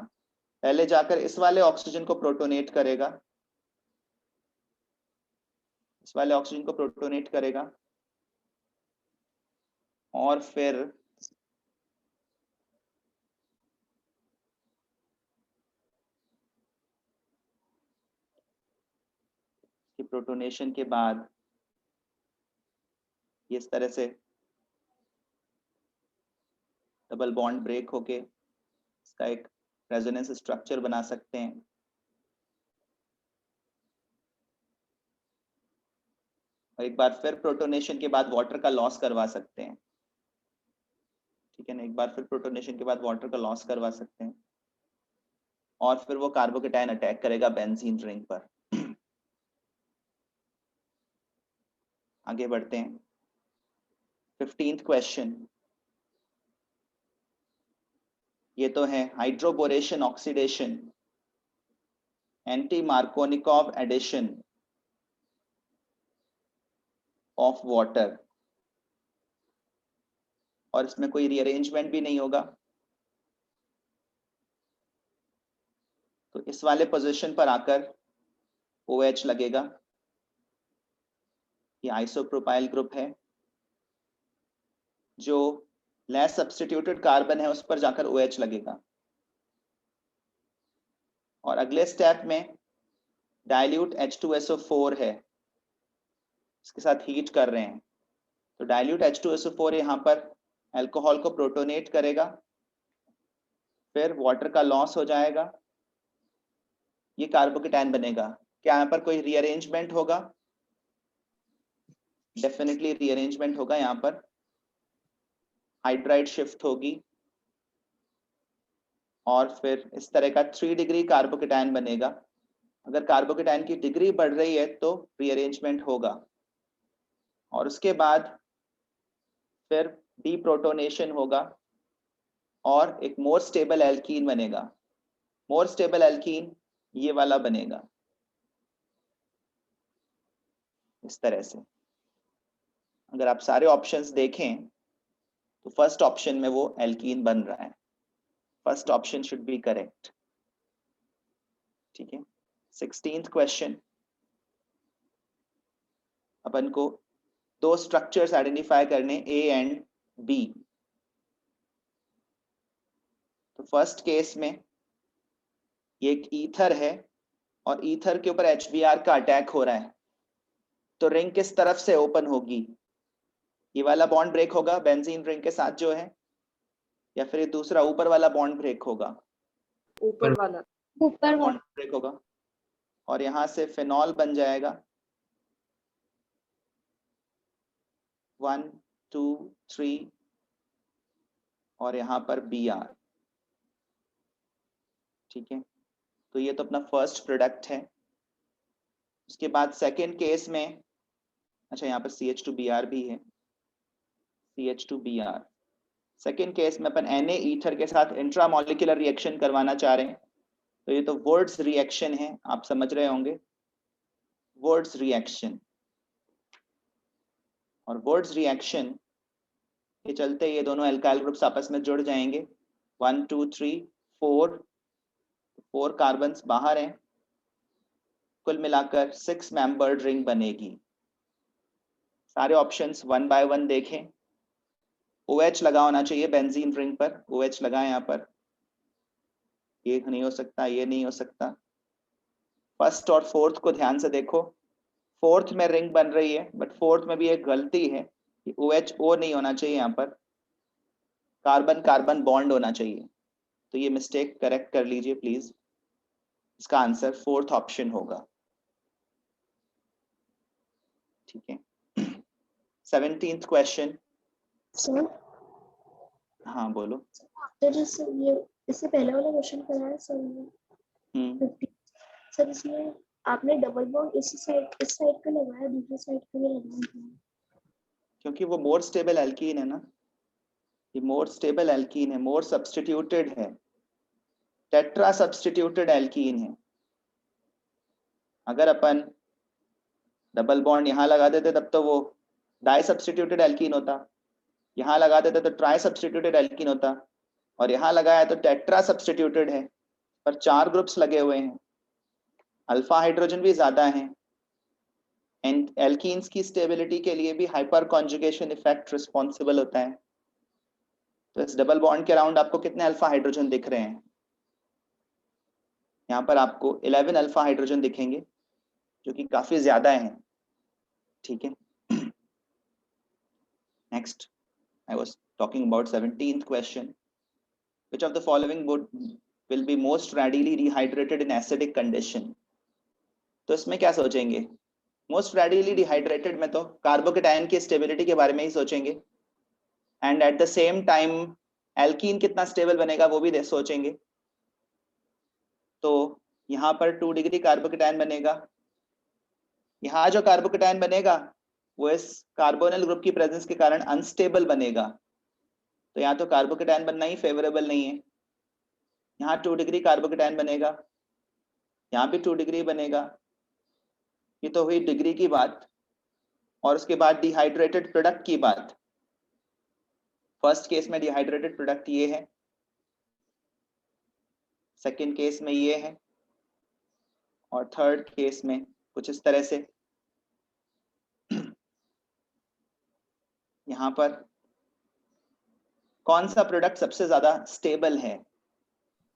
पहले जाकर इस वाले ऑक्सीजन को प्रोटोनेट करेगा, इस वाले ऑक्सीजन को प्रोटोनेट करेगा, और फिर प्रोटोनेशन के बाद ये इस तरह से डबल बॉन्ड ब्रेक होके इसका एक रेजोनेंस स्ट्रक्चर बना सकते हैं। और एक बार फिर प्रोटोनेशन के बाद वाटर का लॉस करवा सकते हैं। ठीक है ना, एक बार फिर प्रोटोनेशन के बाद वाटर का लॉस करवा सकते हैं, और फिर वो कार्बोकेटायन अटैक करेगा बेंजीन रिंग पर। आगे बढ़ते हैं। 15th क्वेश्चन, ये तो है hydroboration oxidation, anti Markovnikov addition of water, और इसमें कोई रीअरेंजमेंट भी नहीं होगा। तो इस वाले पोजीशन पर आकर OH लगेगा। ये आइसोप्रोपाइल ग्रुप है, जो लेस सब्स्टिट्यूटेड कार्बन है उस पर जाकर OH लगेगा। और अगले स्टेप में डाइल्यूट H2SO4 है, इसके साथ हीट कर रहे हैं। तो डाइल्यूट H2SO4 यहाँ पर अल्कोहल को प्रोटोनेट करेगा, फिर वाटर का लॉस हो जाएगा, ये कार्बोकेटायन बनेगा। क्या यहाँ पर कोई रीअरेंजमेंट होगा? डेफिनेटली रीअरेंजमेंट होगा। यहाँ पर हाइड्राइड शिफ्ट होगी, और फिर इस तरह का 3 डिग्री कार्बोकेटायन बनेगा। अगर कार्बोकेटायन की डिग्री बढ़ रही है तो रीअरेंजमेंट होगा, और उसके बाद फिर डीप्रोटोनेशन होगा और एक मोर स्टेबल एल्कीन बनेगा। मोर स्टेबल एल्कीन ये वाला बनेगा इस तरह से। अगर आप सारे ऑप्शंस देखें तो फर्स्ट ऑप्शन में वो एल्कीन बन रहा है। First option should be correct. ठीक है। 16th क्वेश्चन, अपन को दो स्ट्रक्चर्स आइडेंटिफाई करने, A एंड B। तो फर्स्ट केस में ये एक ईथर है और ईथर के ऊपर HBr का अटैक हो रहा है, तो रिंग किस तरफ से ओपन होगी? ये वाला बॉन्ड ब्रेक होगा बेंजीन रिंग के साथ जो है, या फिर ये दूसरा ऊपर वाला बॉन्ड ब्रेक होगा? ऊपर वाला। ऊपर बॉन्ड ब्रेक होगा, और यहाँ से फिनॉल बन जाएगा 1 2 3, और यहाँ पर Br। ठीक है, तो ये तो अपना फर्स्ट प्रोडक्ट है। उसके बाद सेकेंड केस में, अच्छा यहाँ पर CH2Br भी है, CH2Br। सेकेंड केस में अपन Na ईथर के साथ इंट्रामोलिकुलर रिएक्शन करवाना चाह रहे हैं, तो ये तो वर्ड्स रिएक्शन है, आप समझ रहे होंगे, वर्ड्स रिएक्शन। और वर्ड्स रिएक्शन के चलते ये दोनों एल्काइल ग्रुप्स आपस में जुड़ जाएंगे, 1 2 3 4 कार्बन्स बाहर हैं, कुल मिलाकर 6 मेंबर्ड रिंग बनेगी। सारे ऑप्शंस 1 बाय 1 देखें। OH लगा होना चाहिए बेंजीन रिंग पर, OH लगा है यहाँ पर, ये नहीं हो सकता, ये नहीं हो सकता। फर्स्ट और फोर्थ को ध्यान से देखो, फोर्थ में रिंग बन रही है, बट फोर्थ में भी एक गलती है कि OHO नहीं होना चाहिए, यहाँ पर कार्बन कार्बन बॉन्ड होना चाहिए, तो ये मिस्टेक करेक्ट कर लीजिए प्लीज। इसका आंसर फोर्थ ऑप्शन होगा। ठीक है, 17th क्वेश्चन। सर हाँ बोलो। आफ्टर दिस ये इससे पहले वाला क्वेश्चन कराया सर ये 50 सर, इसमें आपने डबल बॉन्ड इस साइड पे लगाया, दूसरी साइड पे भी लगाया, क्योंकि वो मोर स्टेबल एल्कीन है ना, ये मोर स्टेबल एल्कीन है, मोर सब्स्टिट्यूटेड है, टेट्रा सब्स्टिट्यूटेड एल्कीन है। अगर अपन डबल बॉन्ड यहाँ लगा देते तब तो वो डाई सब्स्टिट्यूटेड एल्कीन होता, यहाँ लगा देते तो ट्राई सब्स्टिट्यूटेड एल्कीन होता, और यहाँ लगाया तो टेट्रा सब्स्टिट्यूटेड है, पर 4 ग्रुप्स लगे हुए हैं, अल्फा हाइड्रोजन भी ज्यादा है, एंड एल्कीन्स की स्टेबिलिटी के लिए भी हाइपर कॉन्जुगेशन इफेक्ट रिस्पॉन्सिबल होता है। तो इस डबल बॉन्ड के अराउंड आपको कितने अल्फा हाइड्रोजन दिख रहे हैं? यहाँ पर आपको 11 अल्फा हाइड्रोजन दिखेंगे, जो कि काफी ज्यादा है। ठीक है, next I was talking about 17th question. Which of the following will be most readily rehydrated in acidic condition? तो इसमें क्या सोचेंगे? मोस्ट रेडिली डिहाइड्रेटेड में तो कार्बोकेटायन की स्टेबिलिटी के बारे में ही सोचेंगे, and at the same time alkene कितना स्टेबल बनेगा वो भी सोचेंगे। तो यहाँ पर 2 डिग्री कार्बोकेटायन बनेगा, यहाँ जो कार्बोकेटायन बनेगा वो इस कार्बोनिल ग्रुप की प्रेजेंस के कारण अनस्टेबल बनेगा, तो यहाँ तो कार्बोकेटायन बनना ही फेवरेबल नहीं है। यहाँ 2 डिग्री कार्बोकेटायन बनेगा, यहाँ भी 2 डिग्री बनेगा, ये तो हुई डिग्री की बात। और उसके बाद डिहाइड्रेटेड प्रोडक्ट की बात। फर्स्ट केस में डिहाइड्रेटेड प्रोडक्ट ये है, सेकेंड केस में ये है, और थर्ड केस में कुछ इस तरह से। यहाँ पर कौन सा प्रोडक्ट सबसे ज्यादा स्टेबल है?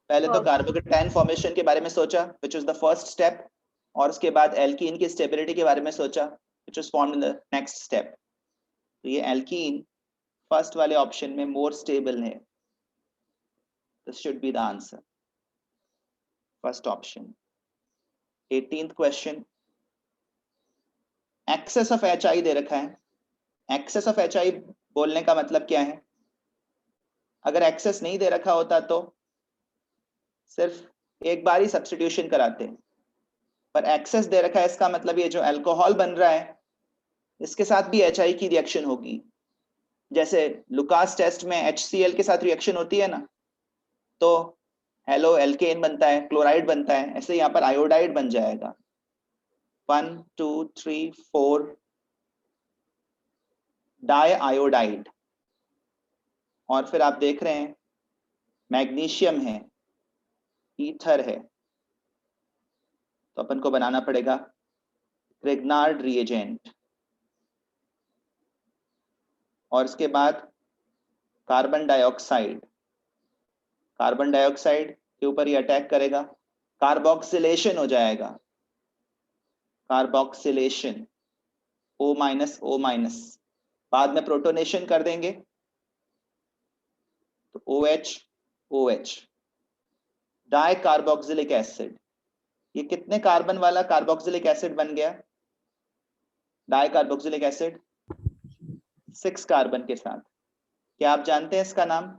पहले तो कार्बोकेटायन फॉर्मेशन के बारे में सोचा, which is the first step, और उसके बाद एल्कीन की स्टेबिलिटी के बारे में सोचा, which is formed in the next step. तो ये एल्कीन फर्स्ट वाले ऑप्शन में मोर स्टेबल है, this should be the answer, first option. 18th question, excess of HI दे रखा है। एक्सेस ऑफ HI बोलने का मतलब क्या है? अगर एक्सेस नहीं दे रखा होता तो सिर्फ एक बार ही सब्स्टिट्यूशन कराते, पर एक्सेस दे रखा है, इसका मतलब ये जो अल्कोहल बन रहा है इसके साथ भी HI की रिएक्शन होगी। जैसे लुकास टेस्ट में HCl के साथ रिएक्शन होती है ना, तो हेलो एल्केन बनता है, क्लोराइड बनता है, ऐसे यहाँ पर आयोडाइड बन जाएगा। 1 2 3 4 डाई आयोडाइड। और फिर आप देख रहे हैं मैग्नीशियम है, ईथर है, तो अपन को बनाना पड़ेगा ग्रिग्नार्ड रिएजेंट। और इसके बाद कार्बन डाइऑक्साइड, कार्बन डाइऑक्साइड के ऊपर ये अटैक करेगा, कार्बोक्सिलेशन हो जाएगा, carboxylation, O minus O minus, बाद में प्रोटोनेशन कर देंगे तो OH OH, di carboxylic acid. ये कितने कार्बन वाला कार्बोक्सिलिक एसिड बन गया? डाई कार्बोक्सिलिक एसिड 6 कार्बन के साथ। क्या आप जानते हैं इसका नाम?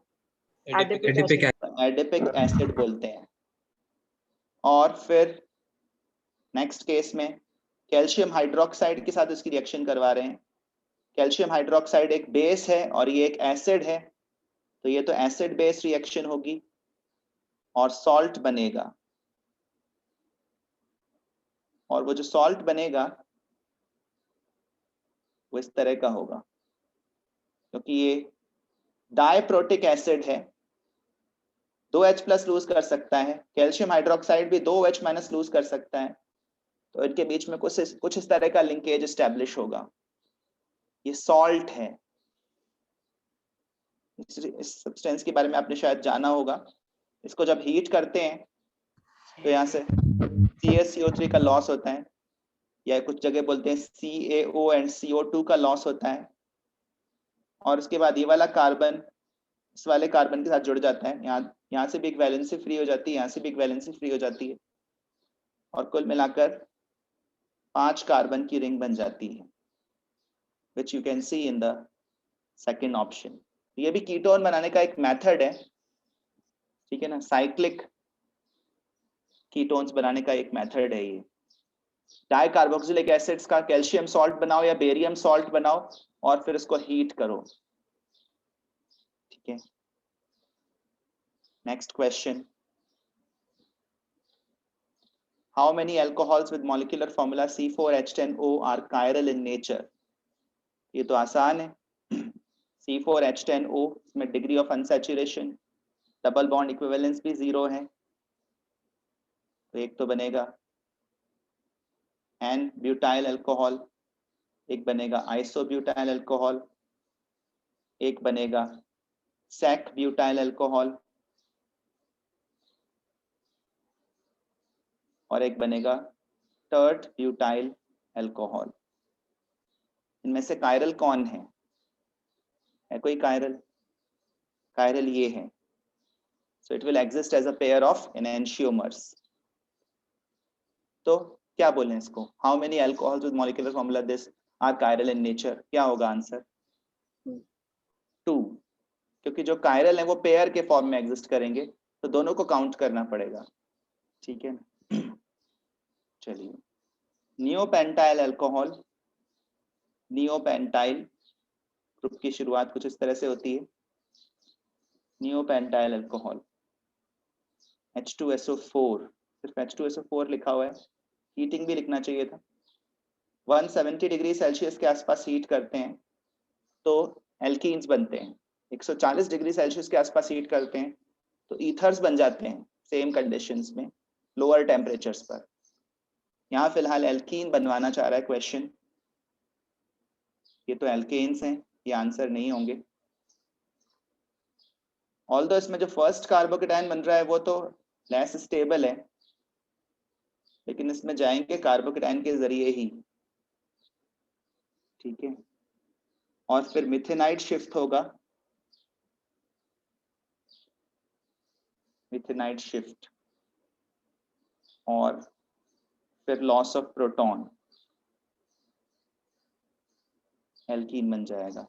एडिपिक एडिपिक एसिड बोलते हैं। और फिर नेक्स्ट केस में कैल्शियम हाइड्रोक्साइड के साथ इसकी रिएक्शन करवा रहे हैं। कैल्शियम हाइड्रोक्साइड एक बेस है और ये एक एसिड है, तो ये तो एसिड बेस रिएक्शन होगी और सॉल्ट बनेगा। और वो जो सॉल्ट बनेगा वो इस तरह का होगा, क्योंकि ये डाइप्रोटिक एसिड है, 2H प्लस लूज कर सकता है, कैल्शियम हाइड्रोक्साइड भी 2OH माइनस लूज कर सकता है, तो इनके बीच में कुछ इस तरह का लिंकेज एस्टेब्लिश होगा। ये सॉल्ट है। इस सब्सटेंस के बारे में आपने शायद जाना होगा। इसको जब हीट करते हैं तो यहाँ से CaCO3 का लॉस होता है, या कुछ जगह बोलते हैं CaO एंड CO2 का लॉस होता है, और उसके बाद ये वाला कार्बन इस वाले कार्बन के साथ जुड़ जाता है। यहाँ से भी एक वैलेंसी फ्री हो जाती है, यहाँ से भी एक वैलेंसी फ्री हो जाती है, और कुल मिलाकर 5 कार्बन की रिंग बन जाती है, which you can see in the second option। ये भी कीटोन बनाने का एक मेथड है, ठीक है ना, साइक्लिक कीटोन्स बनाने का एक मेथड है ये। डाई कार्बोक्सिलिक एसिड्स का कैल्शियम सॉल्ट बनाओ या बेरियम सॉल्ट बनाओ और फिर इसको हीट करो, ठीक है। Next question, how many alcohols with molecular formula C4H10O are chiral in nature? ये तो आसान है। C4H10O, इसमें degree of unsaturation, double bond equivalence भी 0 है, तो एक तो बनेगा एन ब्यूटाइल अल्कोहल, एक बनेगा आइसोब्यूटाइल अल्कोहल, एक बनेगा सेक ब्यूटाइल अल्कोहल, और एक बनेगा टर्ट ब्यूटाइल अल्कोहल। इनमें से कायरल कौन है कोई कायरल? कायरल ये है, so it will exist as a pair of enantiomers। तो क्या बोलें इसको, how many alcohols with molecular formula this are chiral in nature? क्या होगा आंसर? 2, क्योंकि जो कायरल है वो पेयर के फॉर्म में एग्जिस्ट करेंगे, तो दोनों को काउंट करना पड़ेगा, ठीक है ना। चलिए, नियोपेंटाइल अल्कोहल, नियोपेंटाइल ग्रुप की शुरुआत कुछ इस तरह से होती है। नियोपेंटाइल अल्कोहल H2SO4, सिर्फ H2SO4 लिखा हुआ है, हीटिंग भी लिखना चाहिए था। 170 डिग्री सेल्सियस के आसपास हीट करते हैं तो एल्कीन्स बनते हैं, 140 डिग्री सेल्सियस के आसपास हीट करते हैं तो ईथर्स बन जाते हैं, सेम कंडीशंस में लोअर टेम्परेचर्स पर। यहाँ फिलहाल एल्कीन बनवाना चाह रहा है क्वेश्चन, ये तो एल्केन्स हैं, ये आंसर नहीं होंगे। ऑल्दो इसमें जो फर्स्ट कार्बोकेटायन बन रहा है वो तो लेस स्टेबल है, लेकिन इसमें जाएंगे कार्बोकेटायन के जरिए ही, ठीक है। और फिर मिथेनाइट शिफ्ट होगा, मिथेनाइट शिफ्ट, और फिर लॉस ऑफ प्रोटॉन, एल्कीन बन जाएगा।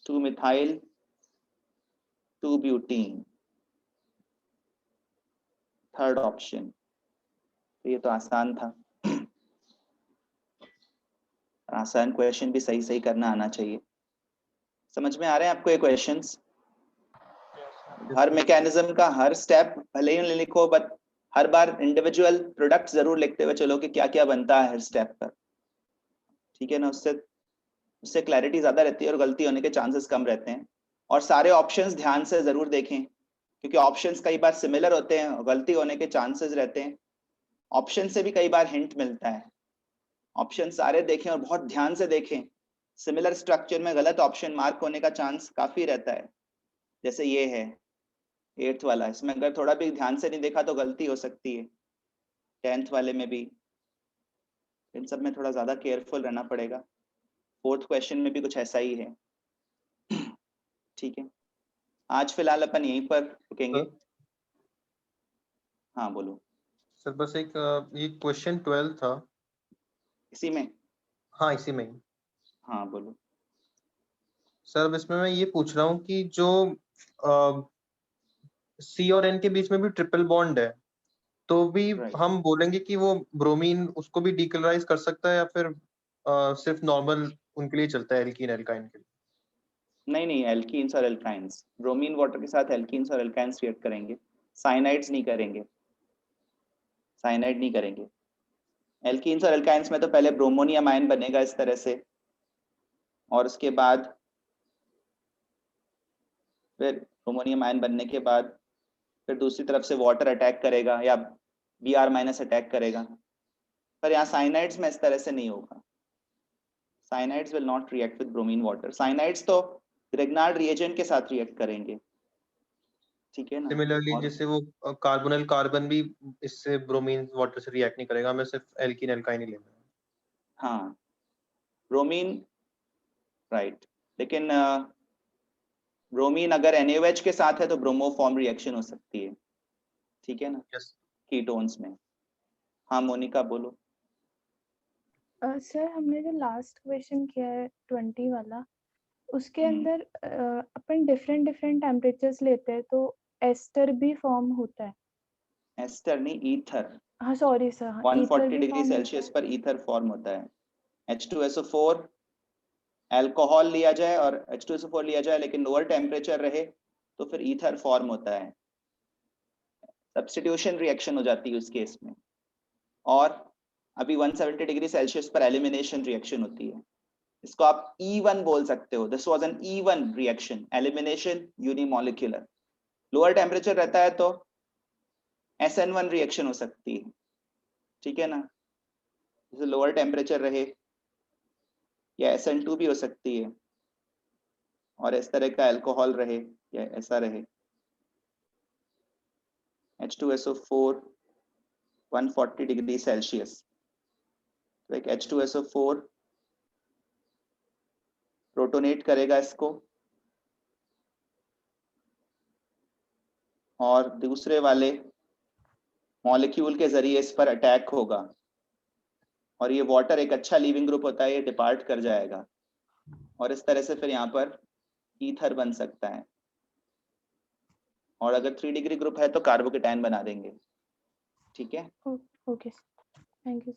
2 मिथाइल 2 ब्यूटीन, थर्ड ऑप्शन। तो ये तो आसान था, आसान क्वेश्चन भी सही सही करना आना चाहिए। समझ में आ रहे हैं आपको ये क्वेश्चंस? हर मैकेनिज्म का हर स्टेप भले ही लिखो, but her bar individual product जरूर लिखते हुए चलो कि क्या क्या बनता है हर स्टेप पर, ठीक है ना। उससे क्लैरिटी ज्यादा रहती है और गलती होने के चांसेस कम रहते हैं। और सारे ऑप्शंस ध्यान से जरूर देखें, क्योंकि ऑप्शंस कई बार सिमिलर होते हैं और गलती होने के चांसेस रहते हैं। ऑप्शन से भी कई बार हिंट मिलता है, ऑप्शन सारे देखें और बहुत ध्यान से देखें। सिमिलर स्ट्रक्चर में गलत ऑप्शन मार्क होने का चांस काफी रहता है, जैसे ये है, 8th वाला, इसमें अगर थोड़ा भी ध्यान से नहीं देखा तो गलती हो सकती है। 10th वाले में भी, इन सब में थोड़ा ज्यादा केयरफुल रहना पड़ेगा। 4th क्वेश्चन में भी कुछ ऐसा ही है। ठीक है, आज फिलहाल अपन यहीं पर रुकेंगे। हाँ बोलो। सर बस एक ये क्वेश्चन 12 था। इसी में? हाँ इसी में ही। हाँ बोलो। सर अब इसमें मैं ये पूछ रहा हूँ कि जो सी और एन के बीच में भी ट्रिपल बॉन्ड है, तो भी Right. हम बोलेंगे कि वो ब्रोमीन उसको भी डीकलराइज कर सकता है, या फिर सिर्फ नॉर्मल उनके लिए चलता है, एल्कीन एल्काइन के लिए? नहीं, एल्कीन्स और एल्काइंस, ब्रोमीन वाटर के साथ एल्कीन्स और एल्काइंस रिएक्ट करेंगे, साइनाइड्स नहीं करेंगे, साइनाइड नहीं करेंगे। एल्कीन्स और एल्काइंस में तो पहले ब्रोमोनियम आयन बनेगा इस तरह से, और उसके बाद फिर ब्रोमोनियम आयन बनने के बाद फिर दूसरी तरफ से वाटर अटैक करेगा या Br- अटैक करेगा। पर यहाँ साइनाइड्स में इस तरह से नहीं होगा। Cyanides will not react with bromine water. Cyanides तो ग्रिग्नार्ड रिएजेंट के साथ रिएक्ट करेंगे, ठीक है ना। सिमिलरली और जैसे वो कार्बोनल कार्बन भी इससे ब्रोमीन वाटर से रिएक्ट नहीं करेगा, हमें सिर्फ एल्कीन एल्काइन ही लेना है। हाँ, ब्रोमीन, राइट, लेकिन ब्रोमीन अगर NaOH के साथ है तो ब्रोमोफॉर्म रिएक्शन हो सकती है, ठीक है ना, यस। कीटोन्स में। हाँ मोनिका बोलो। सर हमने जो लास्ट क्वेश्चन किया है 20 वाला, उसके हम्म। अंदर अपन डिफरेंट डिफरेंट टेम्परेचर्स लेते हैं, तो एस्टर भी फॉर्म होता है? एस्टर नहीं, ईथर। हाँ सॉरी सर, हाँ, ईथर 140 भी डिग्री फॉर्म होता सेल्सियस है। पर ईथर फॉर्म होता है। H2SO4 अल्कोहल लिया जाए और H2SO4 लिया जाए लेकिन लोअर टेम्परेचर रहे तो फिर ईथर फॉर्म होता है, सब्स्टिट्यूशन रिएक्शन हो जाती है उस केस में। और अभी 170 डिग्री सेल्सियस पर एलिमिनेशन रिएक्शन होती है, इसको आप E1 बोल सकते हो। This was an E1 reaction, elimination unimolecular. Lower temperature रहता है तो SN1 रिएक्शन हो सकती है, ठीक है ना, जैसे लोअर टेम्परेचर रहे, या SN2 भी हो सकती है, और इस तरह का अल्कोहल रहे या ऐसा रहे। H2SO4 140 डिग्री सेल्सियस, तो एक H2SO4 प्रोटोनेट करेगा इसको, और दूसरे वाले मॉलिक्यूल के जरिए इस पर अटैक होगा, और ये वाटर एक अच्छा लीविंग ग्रुप होता है, ये डिपार्ट कर जाएगा, और इस तरह से फिर यहाँ पर ईथर बन सकता है। और अगर 3 डिग्री ग्रुप है तो कार्बोकेटायन बना देंगे, ठीक है। Okay, thank you.